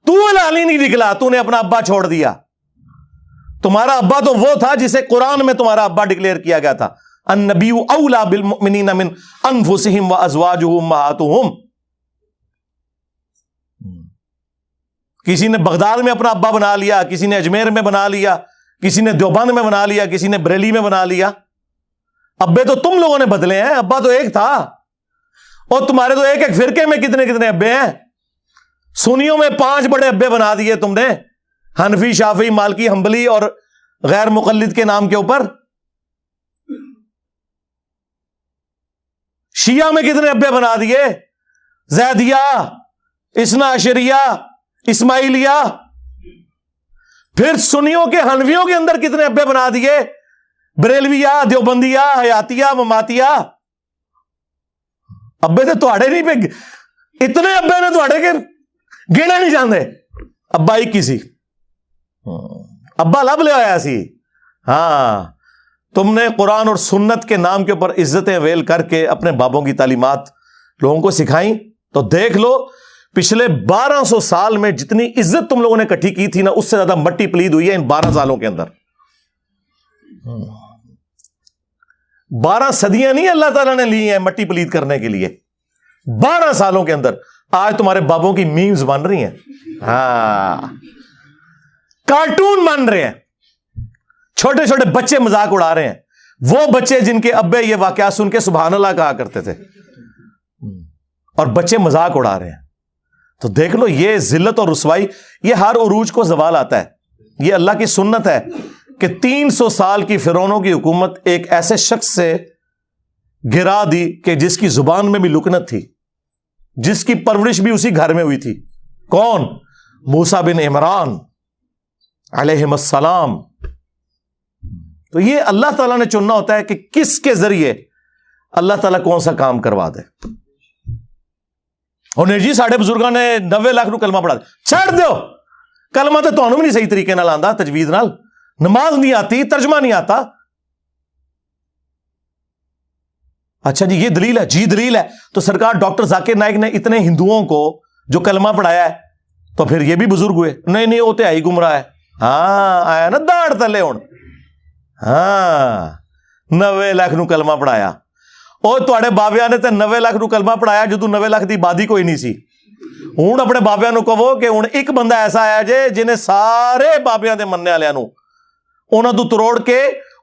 تو لالی نہیں نکلا، تو نے اپنا ابا چھوڑ دیا. تمہارا ابا تو وہ تھا جسے قرآن میں تمہارا ابا ڈکلیئر کیا گیا تھا. النبی اولا بالمؤمنین من انفسہم وازواجہ امہاتہم. کسی نے بغداد میں اپنا ابا بنا لیا، کسی نے اجمیر میں بنا لیا، کسی نے دیوبند میں بنا لیا، کسی نے بریلی میں بنا لیا. ابے تو تم لوگوں نے بدلے ہیں، ابا تو ایک تھا. اور تمہارے تو ایک ایک فرقے میں کتنے کتنے ابے ہیں. سنیوں میں 5 بڑے ابے بنا دیے تم نے، حنفی، شافعی، مالکی، حنبلی اور غیر مقلد کے نام کے اوپر. شیعہ میں کتنے ابے بنا دیے، زیدیہ، اثنا عشریہ، اسماعیلیہ. پھر سنیوں کے حنفیوں کے اندر کتنے ابے بنا دیے، بریلویہ، دیوبندیہ، حیاتیہ، مماتیہ. ابے تو تھوڑے نہیں پہ اتنے ابے نے تھوڑے کے گنے نہیں جاندے. ابا ہی کسی ابا لب لے آیا سی. ہاں تم نے قرآن اور سنت کے نام کے اوپر عزتیں ویل کر کے اپنے بابوں کی تعلیمات لوگوں کو سکھائیں. تو دیکھ لو پچھلے 1200 سال میں جتنی عزت تم لوگوں نے اکٹھی کی تھی نا، اس سے زیادہ مٹی پلید ہوئی ہے ان 12 سالوں کے اندر. 12 صدیاں نہیں اللہ تعالیٰ نے لی ہیں مٹی پلید کرنے کے لیے. 12 سالوں کے اندر آج تمہارے بابوں کی میمز بن رہی ہیں. ہاں کارٹون بن رہے ہیں، چھوٹے چھوٹے بچے مذاق اڑا رہے ہیں. وہ بچے جن کے ابے یہ واقعات سن کے سبحان اللہ کہا کرتے تھے، اور بچے مذاق اڑا رہے ہیں. تو دیکھ لو یہ ذلت اور رسوائی، یہ ہر عروج کو زوال آتا ہے. یہ اللہ کی سنت ہے کہ 300 سال کی فرعونوں کی حکومت ایک ایسے شخص سے گرا دی کہ جس کی زبان میں بھی لکنت تھی، جس کی پرورش بھی اسی گھر میں ہوئی تھی. کون؟ موسیٰ بن عمران علیہ السلام. تو یہ اللہ تعالیٰ نے چننا ہوتا ہے کہ کس کے ذریعے اللہ تعالیٰ کون سا کام کروا دے. اور جی ساڑھے بزرگاں نے 90 لاکھ نو کلمہ پڑھا دے. چھڑ دیو کلمہ تو تانوں بھی نہیں صحیح طریقے نال آندا، تجوید نال. نماز نہیں آتی، ترجمہ نہیں آتا. اچھا جی یہ دلیل ہے، جی دلیل ہے. تو سرکار ڈاکٹر ذاکر نائک نے اتنے ہندوؤں کو جو کلمہ پڑھایا ہے تو پھر یہ بھی بزرگ ہوئے؟ نہیں وہ تو ہی گمراہ ہے. ہاں آیا نا داڑ تلے ہون. ہاں 90 لاکھ نو کلمہ پڑھایا. اور تواڈے بابیاں نے تے 90 لاکھ نو کلمہ پڑھایا جدوں 90 لاکھ دی آبادی کوئی نہیں سی. ਹੁਣ ਆਪਣੇ ਬਾਬਿਆਂ ਨੂੰ ਕਹੋ ਕਿ ਹੁਣ ਇੱਕ ਬੰਦਾ ਐਸਾ ਹੈ ਜੇ ਜਿਹਨੇ ਸਾਰੇ ਬਾਬਿਆਂ ਦੇ ਮੰਨਣੇ ਵਾਲਿਆਂ ਨੂੰ ਉਹਨਾਂ ਤੋਂ ਤੋੜ ਕੇ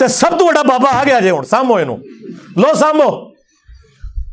ਤੇ ਸਭ ਤੋਂ ਵੱਡਾ ਬਾਬਾ ਆ ਗਿਆ ਜੇ ਹੁਣ, ਸਾਹਮੋ ਇਹਨੂੰ, ਲੋ ਸਾਹਮੋ,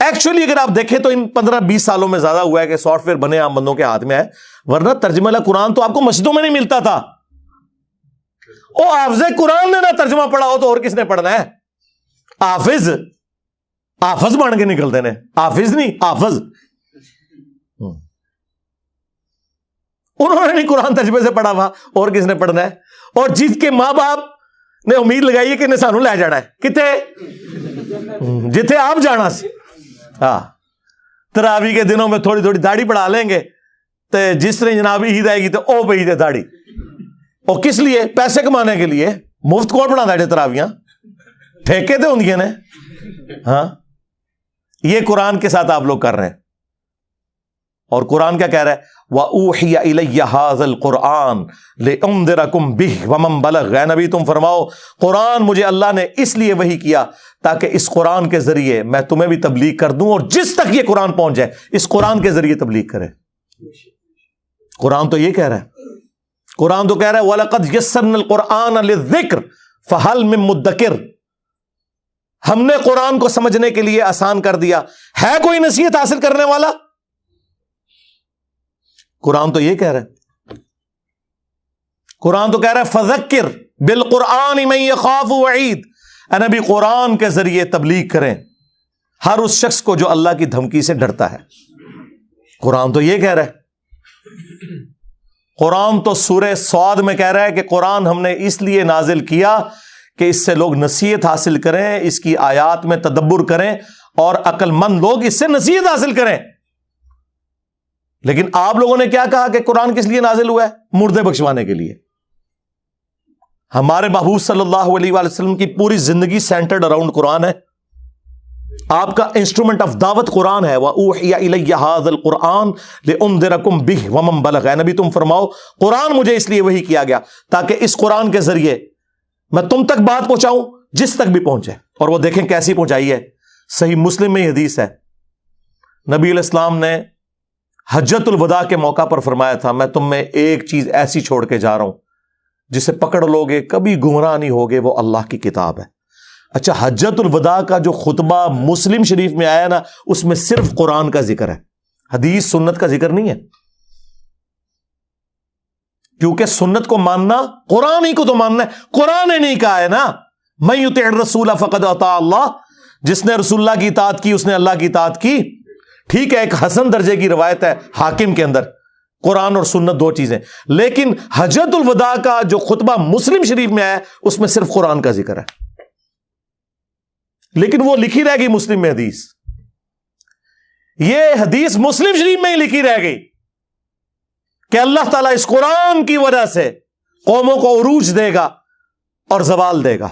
ایکچولی اگر آپ دیکھیں تو ان 15-20 سالوں میں زیادہ ہوا ہے کہ سافٹ ویئر بنے عام بندوں کے ہاتھ میں ہے، ورنہ ترجمہ قرآن تو آپ کو مسجدوں میں نہیں ملتا تھا. او حافظ قرآن نے نہ ترجمہ پڑھا ہو تو اور کس نے پڑھنا ہے؟ حافظ بن کے نکلتے ہیں، حافظ نہیں حافظ. انہوں نے نہیں قرآن ترجمے سے پڑھا ہوا، اور کس نے پڑھنا ہے؟ اور جس کے ماں باپ نے امید لگائی ہے کہ انہیں سانو لے جانا ہے کتے جتھے آپ جانا سی. ہاں تراوی کے دنوں میں تھوڑی تھوڑی داڑھی بڑھا لیں گے تو جس طرح جناب عید آئے گی تو او پہ عید ہے داڑھی. اور کس لیے؟ پیسے کمانے کے لیے. مفت کون بنا دے تراویاں؟ ٹھیکے تو ہوں نے. ہاں یہ قرآن کے ساتھ آپ لوگ کر رہے ہیں. اور قرآن کیا کہہ رہا ہے؟ وَأُوحِيَ إِلَيَّ هَذَا الْقُرْآنُ لِأُنذِرَكُمْ بِهِ وَمَنْ بَلَغَ. اے نبی تم فرماؤ قرآن مجھے اللہ نے اس لیے وحی کیا تاکہ اس قرآن کے ذریعے میں تمہیں بھی تبلیغ کر دوں، اور جس تک یہ قرآن پہنچ جائے اس قرآن کے ذریعے تبلیغ کرے. قرآن تو یہ کہہ رہا ہے. قرآن تو کہہ رہا ہے وَلَقَدْ يَسَّرْنَا الْقُرْآنَ لِلذِّكْرِ فَهَلْ مِن مُدَّكِرٍ. ہم نے قرآن کو سمجھنے کے لیے آسان کر دیا، ہے کوئی نصیحت حاصل کرنے والا؟ قرآن تو یہ کہہ رہا ہے. قرآن تو کہہ رہا ہے فذکر بالقرآن من یخاف وعید. اے نبی قرآن کے ذریعے تبلیغ کریں ہر اس شخص کو جو اللہ کی دھمکی سے ڈرتا ہے. قرآن تو یہ کہہ رہا ہے. قرآن تو سورہ صاد میں کہہ رہا ہے کہ قرآن ہم نے اس لیے نازل کیا کہ اس سے لوگ نصیحت حاصل کریں، اس کی آیات میں تدبر کریں اور عقل مند لوگ اس سے نصیحت حاصل کریں. لیکن آپ لوگوں نے کیا کہا کہ قرآن کس لیے نازل ہوا ہے؟ مردے بخشوانے کے لیے. ہمارے محبوب صلی اللہ علیہ وآلہ وسلم کی پوری زندگی سینٹرڈ اراؤنڈ قرآن ہے. آپ کا انسٹرومنٹ آف دعوت قرآن ہے. وَأُوحِيَ إِلَيَّ هَذَا الْقُرْآنُ لِأُنذِرَكُمْ بِهِ وَمَنْ بَلَغَ. اے نبی تم فرماؤ قرآن مجھے اس لیے وحی کیا گیا تاکہ اس قرآن کے ذریعے میں تم تک بات پہنچاؤں جس تک بھی پہنچے. اور وہ دیکھیں کیسی پہنچائی ہے. صحیح مسلم میں یہ حدیث ہے، نبی علیہ السلام نے حجت الوداع کے موقع پر فرمایا تھا میں تم میں ایک چیز ایسی چھوڑ کے جا رہا ہوں جسے پکڑ لوگے کبھی گمراہ نہیں ہوگے، وہ اللہ کی کتاب ہے. اچھا حجت الوداع کا جو خطبہ مسلم شریف میں آیا نا اس میں صرف قرآن کا ذکر ہے، حدیث سنت کا ذکر نہیں ہے. کیونکہ سنت کو ماننا قرآن ہی کو تو ماننا ہے. قرآن نے نہیں کہا ہے نا من یطع الرسول فقد اطاع اللہ. جس نے رسول اللہ کی اطاعت کی اس نے اللہ کی اطاعت کی. ٹھیک ہے ایک حسن درجے کی روایت ہے حاکم کے اندر، قرآن اور سنت دو چیزیں. لیکن حجت الوداع کا جو خطبہ مسلم شریف میں آیا اس میں صرف قرآن کا ذکر ہے. لیکن وہ لکھی رہ گئی مسلم میں حدیث. یہ حدیث مسلم شریف میں ہی لکھی رہ گئی کہ اللہ تعالیٰ اس قرآن کی وجہ سے قوموں کو عروج دے گا اور زوال دے گا.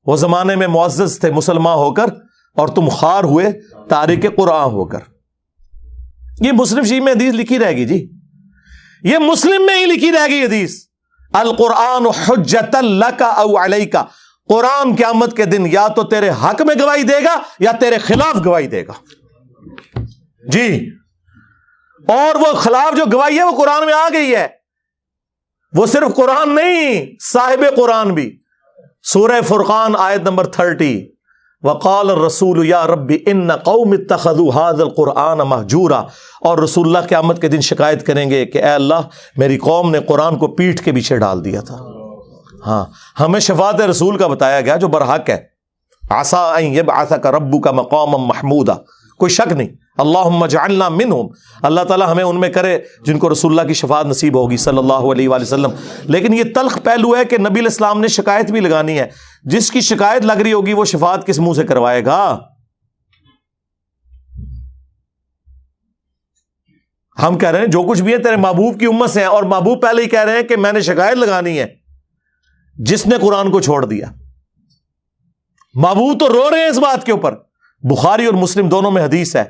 وہ زمانے میں معزز تھے مسلمان ہو کر اور تم خوار ہوئے تارک قرآن ہو کر. یہ مسلم شریف میں حدیث لکھی رہ گئی جی. یہ مسلم میں ہی لکھی رہ گئی حدیث. القرآن حجت لک او علیک. قرآن قیامت کے دن یا تو تیرے حق میں گواہی دے گا یا تیرے خلاف گواہی دے گا جی. اور وہ خلاف جو گواہی ہے وہ قرآن میں آ گئی ہے. وہ صرف قرآن نہیں صاحب قرآن بھی. سورہ فرقان آیت نمبر 30 وقال الرسول یا رب ان قوم اتخذوا هذا القرآن مہجورا. اور رسول اللہ قیامت کے دن شکایت کریں گے کہ اے اللہ میری قوم نے قرآن کو پیٹھ کے پیچھے ڈال دیا تھا. ہاں ہمیں شفاعت رسول کا بتایا گیا جو برحق ہے. عسى ان يبعثك ربك مقاما محمودا. کوئی شک نہیں. اللہم اجعلنا منہم. اللہ تعالیٰ ہمیں ان میں کرے جن کو رسول اللہ کی شفاعت نصیب ہوگی صلی اللہ علیہ وآلہ وسلم. لیکن یہ تلخ پہلو ہے کہ نبی علیہ السلام نے شکایت بھی لگانی ہے. جس کی شکایت لگ رہی ہوگی وہ شفاعت کس منہ سے کروائے گا؟ ہم کہہ رہے ہیں جو کچھ بھی ہے تیرے محبوب کی امت سے ہے، اور محبوب پہلے ہی کہہ رہے ہیں کہ میں نے شکایت لگانی ہے جس نے قرآن کو چھوڑ دیا. محبوب تو رو رہے ہیں اس بات کے اوپر. بخاری اور مسلم دونوں میں حدیث ہے.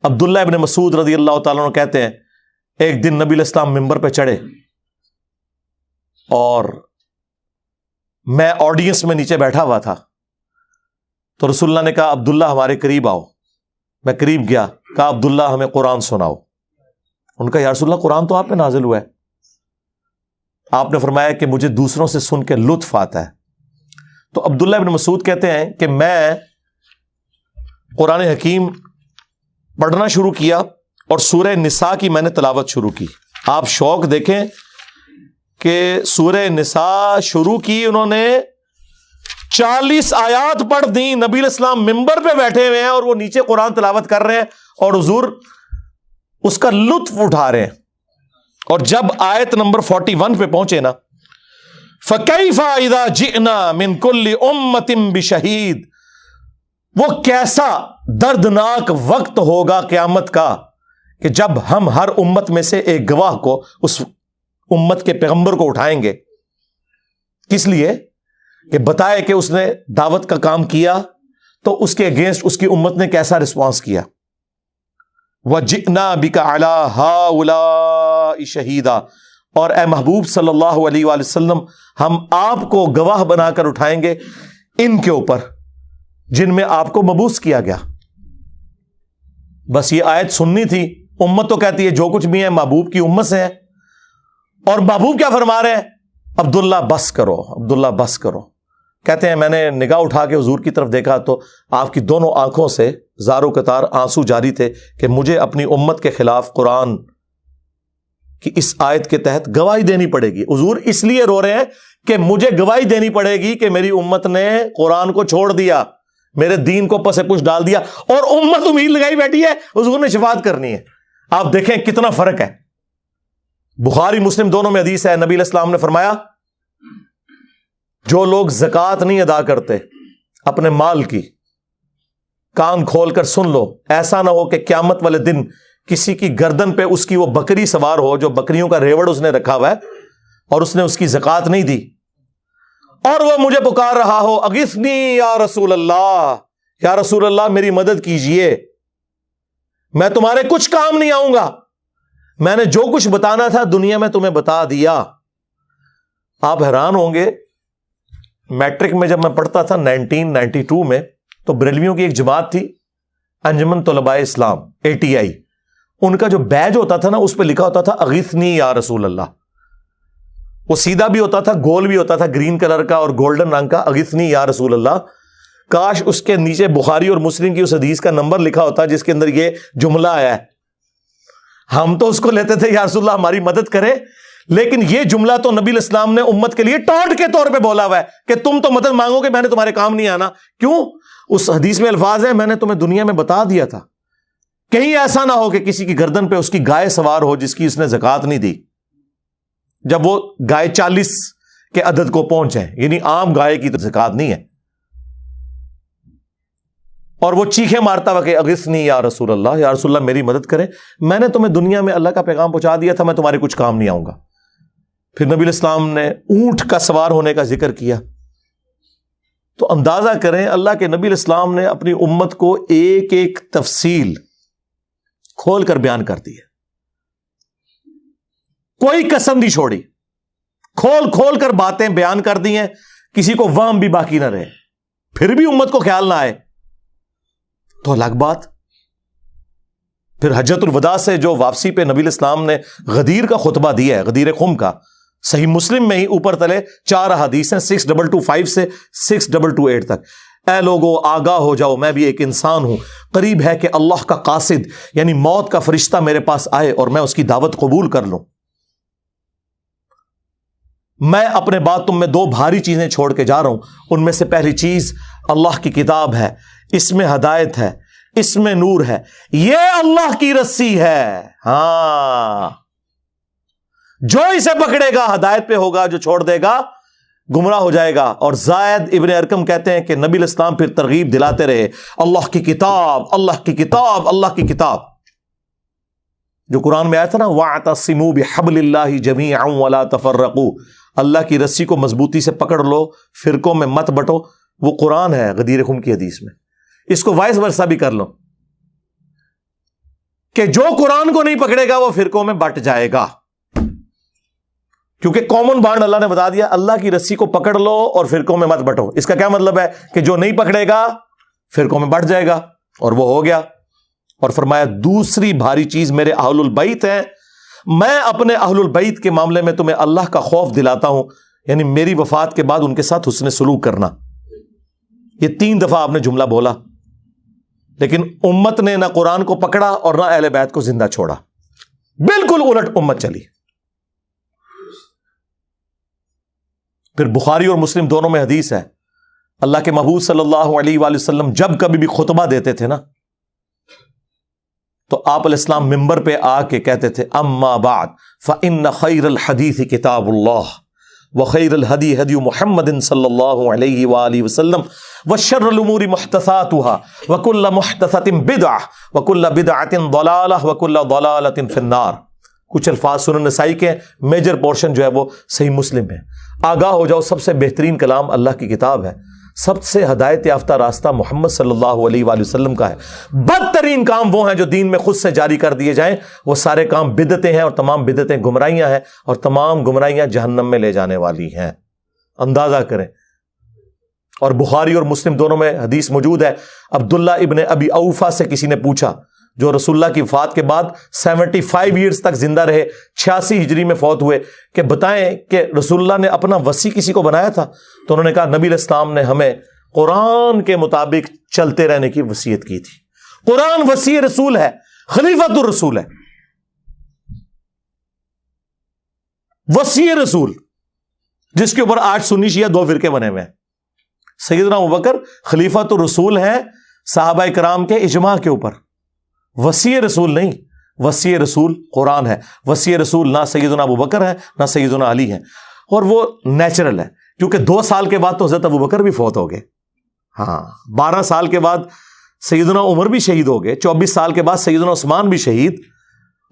عبداللہ ابن مسعود رضی اللہ تعالیٰ عنہ کہتے ہیں ایک دن نبی علیہ السلام ممبر پہ چڑھے اور میں آڈینس میں نیچے بیٹھا ہوا تھا. تو رسول اللہ نے کہا عبداللہ ہمارے قریب آؤ. میں قریب گیا. کہا عبداللہ ہمیں قرآن سناؤ. ان کا یا رسول اللہ قرآن تو آپ پہ نازل ہوا ہے. آپ نے فرمایا کہ مجھے دوسروں سے سن کے لطف آتا ہے. تو عبداللہ ابن مسعود کہتے ہیں کہ میں قرآن حکیم پڑھنا شروع کیا اور سورہ نساء کی میں نے تلاوت شروع کی. آپ شوق دیکھیں کہ سورہ نساء شروع کی انہوں نے 40 آیات پڑھ دی. نبی علیہ السلام ممبر پہ بیٹھے ہوئے ہیں اور وہ نیچے قرآن تلاوت کر رہے ہیں اور حضور اس کا لطف اٹھا رہے ہیں. اور جب آیت نمبر 41 پہ پہنچے نا, فَكَيْفَ إِذَا جِئْنَا مِن كُلِّ أُمَّةٍ بِشَهِيدٍ, وہ کیسا دردناک وقت ہوگا قیامت کا کہ جب ہم ہر امت میں سے ایک گواہ کو, اس امت کے پیغمبر کو اٹھائیں گے. کس لیے؟ کہ بتائے کہ اس نے دعوت کا کام کیا تو اس کے اگینسٹ اس کی امت نے کیسا رسپانس کیا. وَجِئْنَا بِكَ عَلَىٰ هَٰؤُلَاءِ شَهِيدًا, اور اے محبوب صلی اللہ علیہ وآلہ وسلم ہم آپ کو گواہ بنا کر اٹھائیں گے ان کے اوپر جن میں آپ کو مبعوث کیا گیا. بس یہ آیت سننی تھی. امت تو کہتی ہے جو کچھ بھی ہے محبوب کی امت سے ہے, اور محبوب کیا فرما رہے ہیں؟ عبداللہ بس کرو, عبداللہ بس کرو. کہتے ہیں میں نے نگاہ اٹھا کے حضور کی طرف دیکھا تو آپ کی دونوں آنکھوں سے زارو قطار آنسو جاری تھے کہ مجھے اپنی امت کے خلاف قرآن کی اس آیت کے تحت گواہی دینی پڑے گی. حضور اس لیے رو رہے ہیں کہ مجھے گواہی دینی پڑے گی کہ میری امت نے قرآن کو چھوڑ دیا, میرے دین کو پس پش ڈال دیا, اور امت امید لگائی بیٹھی ہے حضور نے شفاعت کرنی ہے. آپ دیکھیں کتنا فرق ہے. بخاری مسلم دونوں میں حدیث ہے, نبی علیہ السلام نے فرمایا جو لوگ زکوٰۃ نہیں ادا کرتے اپنے مال کی, کان کھول کر سن لو, ایسا نہ ہو کہ قیامت والے دن کسی کی گردن پہ اس کی وہ بکری سوار ہو جو بکریوں کا ریوڑ اس نے رکھا ہوا ہے اور اس نے اس کی زکوٰۃ نہیں دی, اور وہ مجھے پکار رہا ہو اغثنی یا رسول اللہ, یا رسول اللہ میری مدد کیجئے, میں تمہارے کچھ کام نہیں آؤں گا, میں نے جو کچھ بتانا تھا دنیا میں تمہیں بتا دیا. آپ حیران ہوں گے, میٹرک میں جب میں پڑھتا تھا 1992 میں, تو بریلویوں کی ایک جماعت تھی انجمن طلباء اسلام ATI, ان کا جو بیج ہوتا تھا نا اس پہ لکھا ہوتا تھا اغثنی یا رسول اللہ. وہ سیدھا بھی ہوتا تھا, گول بھی ہوتا تھا, گرین کلر کا اور گولڈن رنگ کا, اغثنی یا رسول اللہ. کاش اس کے نیچے بخاری اور مسلم کی اس حدیث کا نمبر لکھا ہوتا جس کے اندر یہ جملہ آیا ہے. ہم تو اس کو لیتے تھے یا رسول اللہ ہماری مدد کرے, لیکن یہ جملہ تو نبی علیہ السلام نے امت کے لیے ٹونٹ کے طور پہ بولا ہوا ہے کہ تم تو مدد مانگو کہ میں نے تمہارے کام نہیں آنا. کیوں؟ اس حدیث میں الفاظ ہے میں نے تمہیں دنیا میں بتا دیا تھا, کہیں ایسا نہ ہو کہ کسی کی گردن پہ اس کی گائے سوار ہو جس کی اس نے زکوٰۃ نہیں دی, جب وہ گائے 40 کے عدد کو پہنچے, یعنی عام گائے کی زکوٰۃ نہیں ہے, اور وہ چیخیں مارتا ہوا کہ اغثنی یا رسول اللہ, یا رسول اللہ میری مدد کرے, میں نے تمہیں دنیا میں اللہ کا پیغام پہنچا دیا تھا, میں تمہارے کچھ کام نہیں آؤں گا. پھر نبی علیہ السلام نے اونٹ کا سوار ہونے کا ذکر کیا, تو اندازہ کریں اللہ کے نبی علیہ السلام نے اپنی امت کو ایک ایک تفصیل کھول کر بیان کر دی ہے, کوئی قسم نہیں چھوڑی, کھول کھول کر باتیں بیان کر دی ہیں, کسی کو وہم بھی باقی نہ رہے. پھر بھی امت کو خیال نہ آئے تو الگ بات. پھر حجۃ الوداع سے جو واپسی پہ نبی علیہ السلام نے غدیر کا خطبہ دیا ہے, غدیر خم کا, صحیح مسلم میں ہی اوپر تلے 4 احادیث ہیں 6225 سے 6228 تک. اے لوگو آگاہ ہو جاؤ, میں بھی ایک انسان ہوں, قریب ہے کہ اللہ کا قاصد یعنی موت کا فرشتہ میرے پاس آئے اور میں اس کی دعوت قبول کر لوں. میں اپنے بعد تم میں 2 بھاری چیزیں چھوڑ کے جا رہا ہوں, ان میں سے پہلی چیز اللہ کی کتاب ہے, اس میں ہدایت ہے, اس میں نور ہے, یہ اللہ کی رسی ہے. ہاں, جو اسے پکڑے گا ہدایت پہ ہوگا, جو چھوڑ دے گا گمراہ ہو جائے گا. اور زید ابن ارقم کہتے ہیں کہ نبی علیہ السلام پھر ترغیب دلاتے رہے, اللہ کی کتاب, اللہ کی کتاب, اللہ کی کتاب. جو قرآن میں آیا تھا نا وَاعْتَصِمُوا بِحَبْلِ اللَّهِ جَمِيعًا وَلَا تَفَرَّقُوا, اللہ کی رسی کو مضبوطی سے پکڑ لو, فرقوں میں مت بٹو. وہ قرآن ہے غدیر خم کی حدیث میں. اس کو وائس ورثہ بھی کر لو کہ جو قرآن کو نہیں پکڑے گا وہ فرقوں میں بٹ جائے گا, کیونکہ کامن بانڈ اللہ نے بتا دیا, اللہ کی رسی کو پکڑ لو اور فرقوں میں مت بٹو. اس کا کیا مطلب ہے کہ جو نہیں پکڑے گا فرقوں میں بٹ جائے گا, اور وہ ہو گیا. اور فرمایا دوسری بھاری چیز میرے اہل البیت ہیں, میں اپنے اہل البیت کے معاملے میں تمہیں اللہ کا خوف دلاتا ہوں, یعنی میری وفات کے بعد ان کے ساتھ حسن سلوک کرنا. یہ 3 دفعہ آپ نے جملہ بولا, لیکن امت نے نہ قرآن کو پکڑا اور نہ اہل بیت کو زندہ چھوڑا، بالکل الٹ امت چلی۔ پھر بخاری اور مسلم دونوں میں حدیث ہے، اللہ کے محبوب صلی اللہ علیہ وآلہ وسلم جب کبھی بھی خطبہ دیتے تھے نا تو آپ علیہ السلام ممبر پہ آ کے کہتے تھے اما بعد فإن خیر الحدیث کتاب اللہ وخیر الہدی ہدی محمد صلی اللہ علیہ وآلہ وسلم وشر الامور محدثاتها وکل محدثۃ بدعہ وکل بدعۃ ضلالہ وکل ضلالۃ فی النار۔ کچھ الفاظ سنن نسائی کے، میجر پورشن جو ہے وہ صحیح مسلم ہے۔ آگاہ ہو جاؤ، سب سے بہترین کلام اللہ کی کتاب ہے، سب سے ہدایت یافتہ راستہ محمد صلی اللہ علیہ وآلہ وسلم کا ہے۔ بدترین کام وہ ہیں جو دین میں خود سے جاری کر دیے جائیں، وہ سارے کام بدعتیں ہیں، اور تمام بدعتیں گمراہیاں ہیں، اور تمام گمراہیاں جہنم میں لے جانے والی ہیں۔ اندازہ کریں۔ اور بخاری اور مسلم دونوں میں حدیث موجود ہے، عبداللہ ابن ابی اوفا سے کسی نے پوچھا، جو رسول اللہ کی وفات کے بعد 75 ایئرز تک زندہ رہے، 86 ہجری میں فوت ہوئے، کہ بتائیں کہ رسول اللہ نے اپنا وصی کسی کو بنایا تھا؟ تو انہوں نے کہا نبی علیہ السلام نے ہمیں قرآن کے مطابق چلتے رہنے کی وصیت کی تھی۔ قرآن وصی رسول ہے، خلیفۃ الرسول ہے، وصی رسول، جس کے اوپر آج سنی شیعہ دو فرقے بنے ہوئے ہیں۔ سیدنا ابوبکر خلیفۃ الرسول ہیں صحابہ کرام کے اجماع کے اوپر، وصی رسول نہیں، وصی رسول قرآن ہے۔ وصی رسول نہ سیدنا ابوبکر ہے نہ سیدنا علی ہے، اور وہ نیچرل ہے، کیونکہ 2 سال کے بعد تو حضرت ابوبکر بھی فوت ہو گئے، ہاں 12 سال کے بعد سیدنا عمر بھی شہید ہو گئے، 24 سال کے بعد سیدنا عثمان بھی شہید،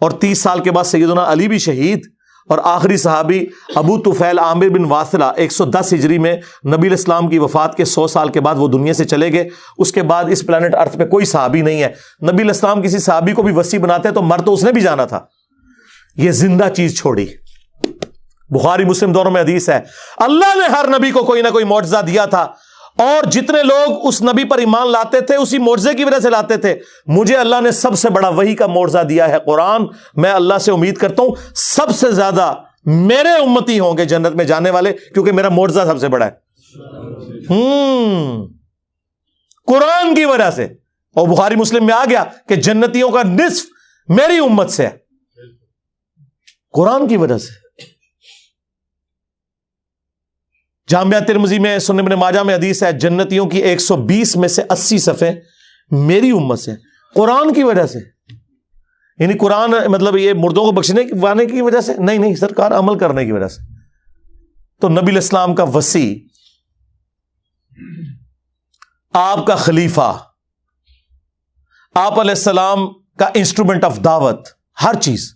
اور 30 سال کے بعد سیدنا علی بھی شہید، اور آخری صحابی ابو طفیل عامر بن واثلہ 110 ہجری میں نبی علیہ السلام کی وفات کے 100 سال کے بعد وہ دنیا سے چلے گئے۔ اس کے بعد اس پلانٹ ارتھ پہ کوئی صحابی نہیں ہے۔ نبی علیہ السلام کسی صحابی کو بھی وصی بناتے تو مر تو اس نے بھی جانا تھا، یہ زندہ چیز چھوڑی۔ بخاری مسلم دونوں میں حدیث ہے، اللہ نے ہر نبی کو کوئی نہ کوئی معجزہ دیا تھا، اور جتنے لوگ اس نبی پر ایمان لاتے تھے اسی معجزے کی وجہ سے لاتے تھے۔ مجھے اللہ نے سب سے بڑا وحی کا معجزہ دیا ہے قرآن۔ میں اللہ سے امید کرتا ہوں سب سے زیادہ میرے امتی ہوں گے جنت میں جانے والے، کیونکہ میرا معجزہ سب سے بڑا ہے قرآن کی وجہ سے۔ اور بخاری مسلم میں آ گیا کہ جنتیوں کا نصف میری امت سے ہے، قرآن کی وجہ سے۔ جامعہ ترمذی میں، سنن ابن ماجہ میں حدیث ہے، جنتیوں کی 120 میں سے 80 صفحے میری امت سے، قرآن کی وجہ سے۔ یعنی قرآن مطلب یہ مردوں کو بخشنے کی وجہ سے نہیں، سرکار عمل کرنے کی وجہ سے۔ تو نبی علیہ السلام کا وصی، آپ کا خلیفہ، آپ علیہ السلام کا انسٹرومنٹ آف دعوت، ہر چیز۔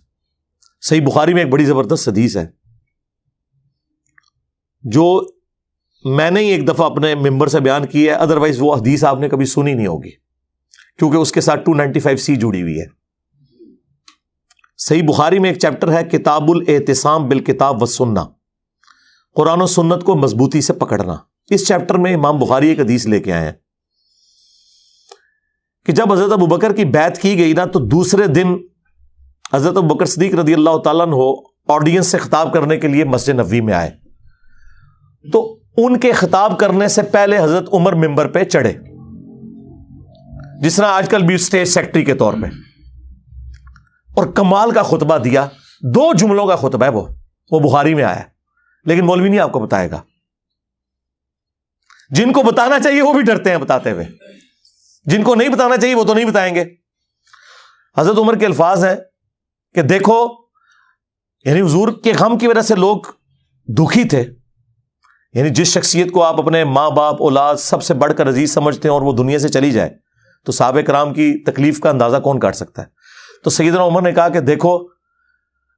صحیح بخاری میں ایک بڑی زبردست حدیث ہے جو میں نے ہی ایک دفعہ اپنے ممبر سے بیان کی ہے، ادروائز وہ حدیث آپ نے کبھی سنی نہیں ہوگی، کیونکہ اس کے ساتھ 295C جڑی ہوئی ہے۔ صحیح بخاری میں ایک چیپٹر ہے کتاب الاعتصام بالکتاب والسنہ، قرآن و سنت کو مضبوطی سے پکڑنا۔ اس چیپٹر میں امام بخاری ایک حدیث لے کے آئے ہیں کہ جب حضرت ابوبکر کی بیعت کی گئی نا، تو دوسرے دن حضرت ابوبکر صدیق رضی اللہ تعالیٰ عنہ آڈینس سے خطاب کرنے کے لیے مسجد نبوی میں آئے، تو ان کے خطاب کرنے سے پہلے حضرت عمر ممبر پہ چڑھے، جس طرح آج کل بھی اسٹیج سیکٹری کے طور پہ، اور کمال کا خطبہ دیا۔ 2 جملوں کا خطبہ ہے وہ بخاری میں آیا ہے، لیکن مولوی نہیں آپ کو بتائے گا، جن کو بتانا چاہیے وہ بھی ڈرتے ہیں بتاتے ہوئے، جن کو نہیں بتانا چاہیے وہ تو نہیں بتائیں گے۔ حضرت عمر کے الفاظ ہیں کہ دیکھو، یعنی حضور کے غم کی وجہ سے لوگ دکھی تھے، یعنی جس شخصیت کو آپ اپنے ماں باپ اولاد سب سے بڑھ کر عزیز سمجھتے ہیں اور وہ دنیا سے چلی جائے تو صحابہ کرام کی تکلیف کا اندازہ کون کاٹ سکتا ہے۔ تو سیدنا عمر نے کہا کہ دیکھو،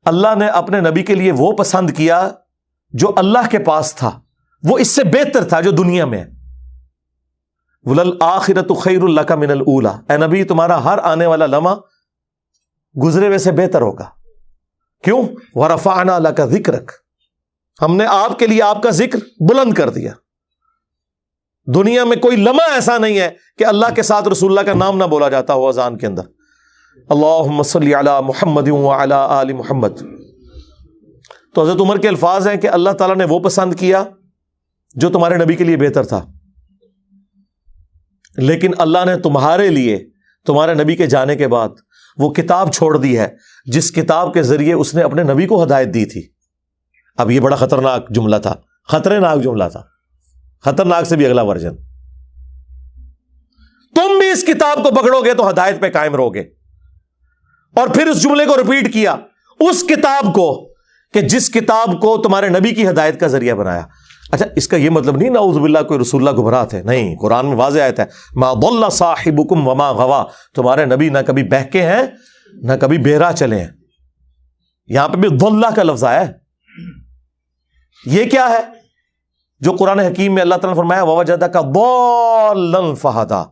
اللہ نے اپنے نبی کے لیے وہ پسند کیا جو اللہ کے پاس تھا، وہ اس سے بہتر تھا جو دنیا میں ہے۔ وَلَلْآخِرَةُ خَيْرٌ لَكَ مِنَ الْأُولَىٰ، اے نبی تمہارا ہر آنے والا لمحہ گزرے ہوئے سے بہتر ہوگا۔ کیوں؟ وَرَفَعْنَا لَكَ ذِكْرَكَ، ہم نے آپ کے لیے آپ کا ذکر بلند کر دیا۔ دنیا میں کوئی لمحہ ایسا نہیں ہے کہ اللہ کے ساتھ رسول اللہ کا نام نہ بولا جاتا ہو اذان کے اندر، اللہم صلی علی محمد وعلی آل محمد۔ تو حضرت عمر کے الفاظ ہیں کہ اللہ تعالیٰ نے وہ پسند کیا جو تمہارے نبی کے لیے بہتر تھا، لیکن اللہ نے تمہارے لیے تمہارے نبی کے جانے کے بعد وہ کتاب چھوڑ دی ہے جس کتاب کے ذریعے اس نے اپنے نبی کو ہدایت دی تھی. اب یہ بڑا خطرناک جملہ تھا, خطرناک جملہ تھا, خطرناک سے بھی اگلا ورژن. تم بھی اس کتاب کو پکڑو گے تو ہدایت پہ قائم رہو گے. اور پھر اس جملے کو ریپیٹ کیا, اس کتاب کو, کہ جس کتاب کو تمہارے نبی کی ہدایت کا ذریعہ بنایا. اچھا, اس کا یہ مطلب نہیں نعوذ باللہ کوئی رسول اللہ گمراہ تھے, نہیں. قرآن میں واضح آیت ہے, ما ضل صاحبکم وما غوا, تمہارے نبی نہ کبھی بہکے ہیں نہ کبھی بہرا چلے ہیں. یہاں پہ بھی ضلہ کا لفظ آیا ہے. یہ کیا ہے جو قرآن حکیم میں اللہ تعالیٰ نے فرمایا ووجدک ضالا فہدی,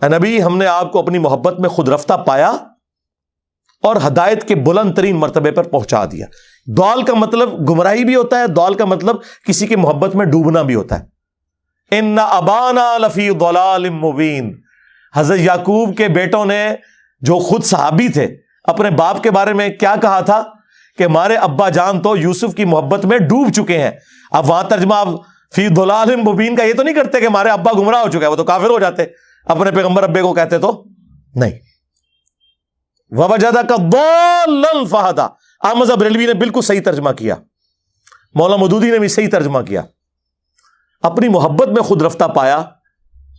اے نبی ہم نے آپ کو اپنی محبت میں خود رفتہ پایا اور ہدایت کے بلند ترین مرتبے پر پہنچا دیا. ضال کا مطلب گمراہی بھی ہوتا ہے, ضال کا مطلب کسی کی محبت میں ڈوبنا بھی ہوتا ہے. ان ابانا لفی ضلال مبین, حضرت یعقوب کے بیٹوں نے جو خود صحابی تھے اپنے باپ کے بارے میں کیا کہا تھا کہ ہمارے ابا جان تو یوسف کی محبت میں ڈوب چکے ہیں. اب وہاں ترجمہ آپ فی ضلال مبین کا یہ تو نہیں کرتے کہ ہمارے ابا گمراہ ہو چکے ہیں, وہ تو کافر ہو جاتے, اپنے پیغمبر ابے کو کہتے تو نہیں. ووجدک ضالا فہدی, احمد بریلوی نے بالکل صحیح ترجمہ کیا, مولانا مودودی نے بھی صحیح ترجمہ کیا. اپنی محبت میں خود رفتہ پایا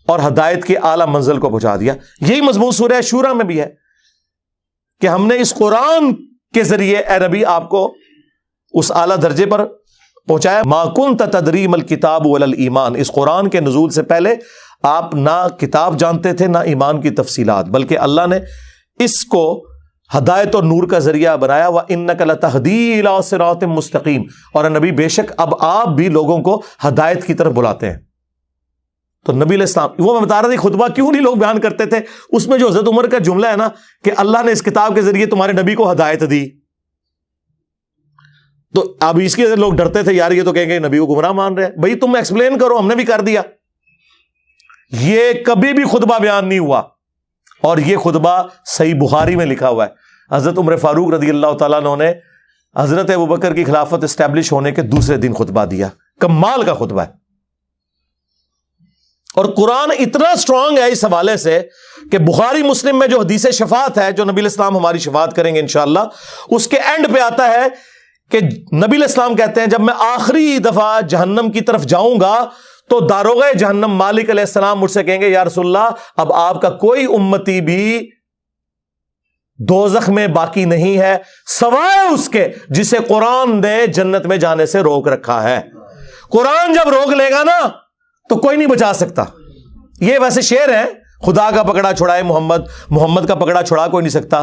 اور ہدایت کے اعلیٰ منزل کو پہنچا دیا. یہی مضمون سورہ شورى میں بھی ہے کہ ہم نے اس قرآن کے ذریعے اے نبی آپ کو اس اعلیٰ درجے پر پہنچایا. ما کنت تدری ما الکتاب ولا الایمان, اس قرآن کے نزول سے پہلے آپ نہ کتاب جانتے تھے نہ ایمان کی تفصیلات, بلکہ اللہ نے اس کو ہدایت اور نور کا ذریعہ بنایا. وَإِنَّكَ لَتَهْدِي إِلَىٰ صِرَاطٍ مُسْتَقِيمٍ, اور نبی بے شک اب آپ بھی لوگوں کو ہدایت کی طرف بلاتے ہیں. تو نبی علیہ السلام, وہ میں بتا رہا تھا خطبہ کیوں نہیں لوگ بیان کرتے تھے, اس میں جو حضرت عمر کا جملہ ہے نا کہ اللہ نے اس کتاب کے ذریعے تمہارے نبی کو ہدایت دی, تو اب اس کے لوگ ڈرتے تھے یار یہ تو کہیں گے نبی کو گمراہ مان رہے ہیں. بھائی تم ایکسپلین کرو, ہم نے بھی کر دیا. یہ کبھی بھی خطبہ بیان نہیں ہوا, اور یہ خطبہ صحیح بخاری میں لکھا ہوا ہے. حضرت عمر فاروق رضی اللہ تعالیٰ عنہ نے حضرت ابوبکر کی خلافت اسٹیبلش ہونے کے دوسرے دن خطبہ دیا. کمال کا خطبہ ہے. اور قرآن اتنا سٹرونگ ہے اس حوالے سے کہ بخاری مسلم میں جو حدیث شفاعت ہے, جو نبی علیہ السلام ہماری شفاعت کریں گے انشاءاللہ, اس کے اینڈ پہ آتا ہے کہ نبی علیہ السلام کہتے ہیں جب میں آخری دفعہ جہنم کی طرف جاؤں گا تو داروغہ جہنم مالک علیہ السلام مجھ سے کہیں گے یا رسول اللہ اب آپ کا کوئی امتی بھی دوزخ میں باقی نہیں ہے سوائے اس کے جسے قرآن نے جنت میں جانے سے روک رکھا ہے. قرآن جب روک لے گا نا تو کوئی نہیں بچا سکتا. یہ ویسے شعر ہے, خدا کا پکڑا چھڑائے محمد, محمد کا پکڑا چھڑا کوئی نہیں سکتا.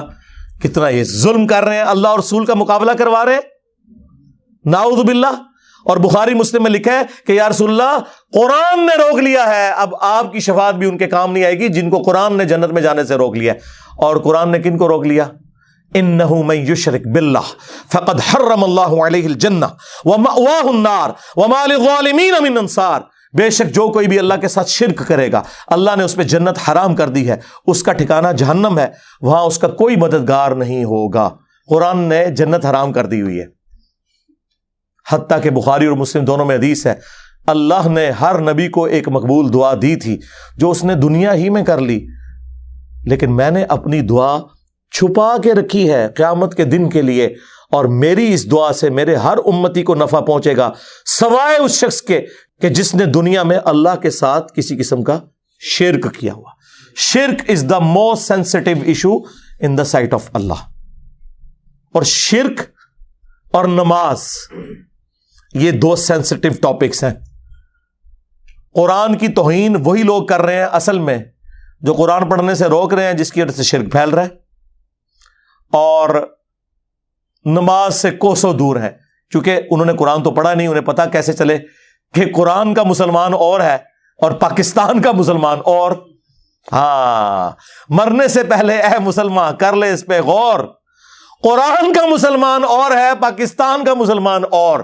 کتنا یہ ظلم کر رہے ہیں, اللہ اور رسول کا مقابلہ کروا رہے ہیں, نعوذ باللہ. اور بخاری مسلم میں لکھا ہے کہ یا رسول اللہ قرآن نے روک لیا ہے, اب آپ کی شفاعت بھی ان کے کام نہیں آئے گی جن کو قرآن نے جنت میں جانے سے روک لیا ہے. اور قرآن نے کن کو روک لیا؟ انہ من یشرک باللہ فقد حرم اللہ علیہ الجنہ ومأواہ النار وما للظالمین من انصار. بے شک جو کوئی بھی اللہ کے ساتھ شرک کرے گا اللہ نے اس پہ جنت حرام کر دی ہے, اس کا ٹھکانہ جہنم ہے, وہاں اس کا کوئی مددگار نہیں ہوگا. قرآن نے جنت حرام کر دی ہوئی ہے. حتیٰ کہ بخاری اور مسلم دونوں میں حدیث ہے اللہ نے ہر نبی کو ایک مقبول دعا دی تھی جو اس نے دنیا ہی میں کر لی, لیکن میں نے اپنی دعا چھپا کے رکھی ہے قیامت کے دن کے لیے, اور میری اس دعا سے میرے ہر امتی کو نفع پہنچے گا سوائے اس شخص کے کہ جس نے دنیا میں اللہ کے ساتھ کسی قسم کا شرک کیا ہوا. شرک is the most sensitive issue in the sight of اللہ. اور شرک اور نماز یہ دو سینسٹیو ٹاپکس ہیں. قرآن کی توہین وہی لوگ کر رہے ہیں اصل میں جو قرآن پڑھنے سے روک رہے ہیں, جس کی وجہ سے شرک پھیل رہا ہے, اور نماز سے کوسوں دور ہے کیونکہ انہوں نے قرآن تو پڑھا نہیں. انہیں پتا کیسے چلے کہ قرآن کا مسلمان اور ہے اور پاکستان کا مسلمان اور. ہاں, مرنے سے پہلے اے مسلمان کر لے اس پہ غور, قرآن کا مسلمان اور ہے, پاکستان کا مسلمان اور.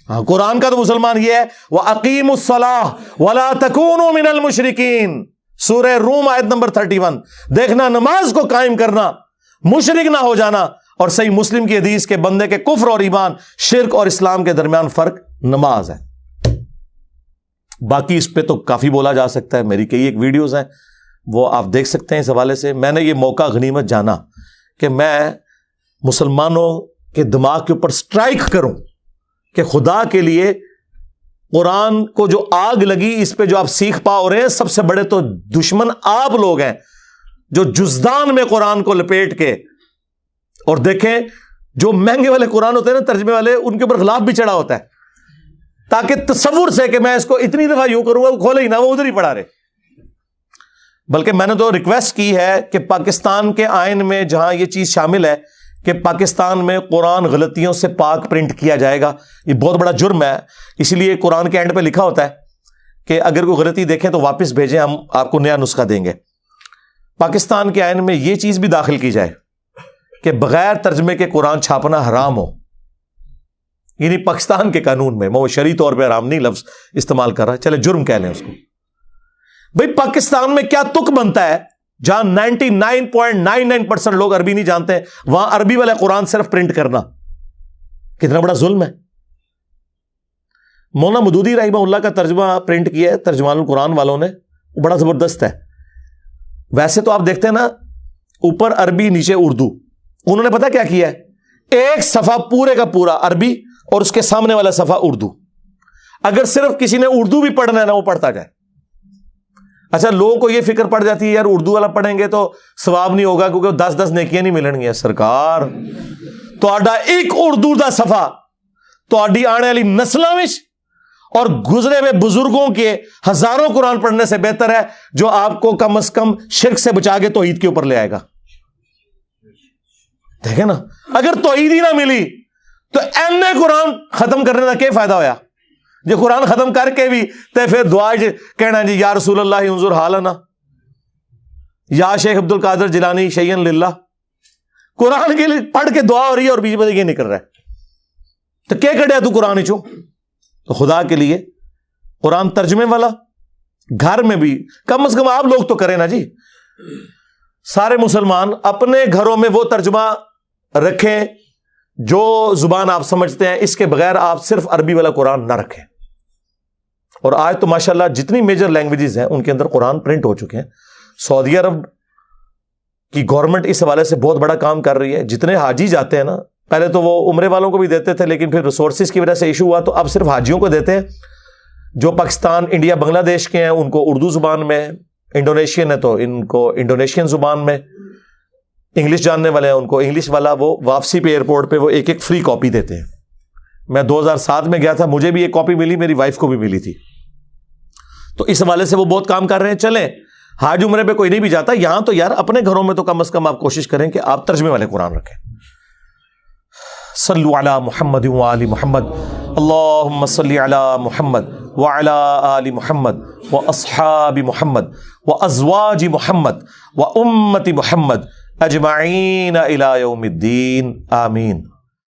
ہاں, قرآن کا تو مسلمان یہ ہے وَأَقِيمُوا الصَّلَاةَ وَلَا تَكُونُوا مِنَ الْمُشْرِكِينَ, سورہ روم آیت نمبر 31. دیکھنا نماز کو قائم کرنا, مشرک نہ ہو جانا. اور صحیح مسلم کی حدیث کے بندے کے کفر اور ایمان, شرک اور اسلام کے درمیان فرق نماز ہے. باقی اس پہ تو کافی بولا جا سکتا ہے, میری کئی ایک ویڈیوز ہیں وہ آپ دیکھ سکتے ہیں اس حوالے سے. میں نے یہ موقع غنیمت جانا کہ میں مسلمانوں کے دماغ کے اوپر سٹرائک کروں کہ خدا کے لیے قرآن کو جو آگ لگی اس پہ جو آپ سیکھ پا رہے ہیں، سب سے بڑے تو دشمن آپ لوگ ہیں جو جزدان میں قرآن کو لپیٹ کے. اور دیکھیں جو مہنگے والے قرآن ہوتے ہیں نا ترجمے والے، ان کے اوپر غلاف بھی چڑھا ہوتا ہے تاکہ تصور سے کہ میں اس کو اتنی دفعہ یوں کروں گا وہ کھولے ہی نہ، وہ ادھر ہی پڑھا رہے. بلکہ میں نے تو ریکویسٹ کی ہے کہ پاکستان کے آئین میں جہاں یہ چیز شامل ہے کہ پاکستان میں قرآن غلطیوں سے پاک پرنٹ کیا جائے گا. یہ بہت بڑا جرم ہے، اسی لیے قرآن کے اینڈ پہ لکھا ہوتا ہے کہ اگر کوئی غلطی دیکھیں تو واپس بھیجیں، ہم آپ کو نیا نسخہ دیں گے. پاکستان کے آئین میں یہ چیز بھی داخل کی جائے کہ بغیر ترجمے کے قرآن چھاپنا حرام ہو. یعنی پاکستان کے قانون میں، وہ شرعی طور پہ حرام نہیں لفظ استعمال کر رہا، چلے جرم کہہ لیں اس کو. بھئی پاکستان میں کیا تک بنتا ہے جہاں 99.99% لوگ عربی نہیں جانتے ہیں، وہاں عربی والا قرآن صرف پرنٹ کرنا کتنا بڑا ظلم ہے. مولانا مودودی رحمہ اللہ کا ترجمہ پرنٹ کیا ہے ترجمان القرآن والوں نے، وہ بڑا زبردست ہے. ویسے تو آپ دیکھتے ہیں نا اوپر عربی نیچے اردو، انہوں نے پتا کیا کیا ہے، ایک صفحہ پورے کا پورا عربی اور اس کے سامنے والا صفحہ اردو. اگر صرف کسی نے اردو بھی پڑھنا ہے نا وہ پڑھتا جائے. اچھا لوگوں کو یہ فکر پڑ جاتی ہے یار اردو والا پڑھیں گے تو ثواب نہیں ہوگا کیونکہ 10 نیکیاں نہیں ملن گیا. سرکار تہاڈا ایک اردو دا صفحہ تہاڈی آنے والی نسلاں وچ اور گزرے ہوئے بزرگوں کے ہزاروں قرآن پڑھنے سے بہتر ہے جو آپ کو کم از کم شرک سے بچا کے توحید کے اوپر لے آئے گا. دیکھیں نا اگر توحید ہی نہ ملی تو ایم اے قرآن ختم کرنے کا کیا فائدہ ہویا؟ جو قرآن ختم کر کے بھی تے پھر دعا کہنا جی یا رسول اللہ انظر حالنا، یا شیخ عبد القادر جیلانی شیئن للہ. قرآن کے لیے پڑھ کے دعا ہو رہی ہے اور بیچ میں یہ نہیں کر رہا ہے تو کیا کڑیا تو قرآن چوں. تو خدا کے لیے قرآن ترجمے والا گھر میں بھی کم از کم آپ لوگ تو کریں نا جی. سارے مسلمان اپنے گھروں میں وہ ترجمہ رکھیں جو زبان آپ سمجھتے ہیں، اس کے بغیر آپ صرف عربی والا قرآن نہ رکھیں. اور آج تو ماشاءاللہ جتنی میجر لینگویجز ہیں ان کے اندر قرآن پرنٹ ہو چکے ہیں. سعودی عرب کی گورنمنٹ اس حوالے سے بہت بڑا کام کر رہی ہے. جتنے حاجی جاتے ہیں نا، پہلے تو وہ عمرے والوں کو بھی دیتے تھے لیکن پھر ریسورسز کی وجہ سے ایشو ہوا تو اب صرف حاجیوں کو دیتے ہیں. جو پاکستان انڈیا بنگلہ دیش کے ہیں ان کو اردو زبان میں، انڈونیشین ہے تو ان کو انڈونیشین زبان میں، انگلش جاننے والے ہیں ان کو انگلش والا. وہ واپسی پہ ایئرپورٹ پہ وہ ایک فری کاپی دیتے ہیں. میں 2007 میں گیا تھا، مجھے بھی ایک کاپی ملی، میری وائف کو بھی ملی تھی. تو اس حوالے سے وہ بہت کام کر رہے ہیں. چلیں حاج عمرے پہ کوئی نہیں بھی جاتا، یہاں تو یار اپنے گھروں میں تو کم از کم آپ کوشش کریں کہ آپ ترجمے والے قرآن رکھیں. صلو علی محمد وآل محمد، اللہم صلی علی محمد وعلی آل محمد واصحاب محمد وازواج محمد وامت محمد اجمعین الی یوم الدین، آمین.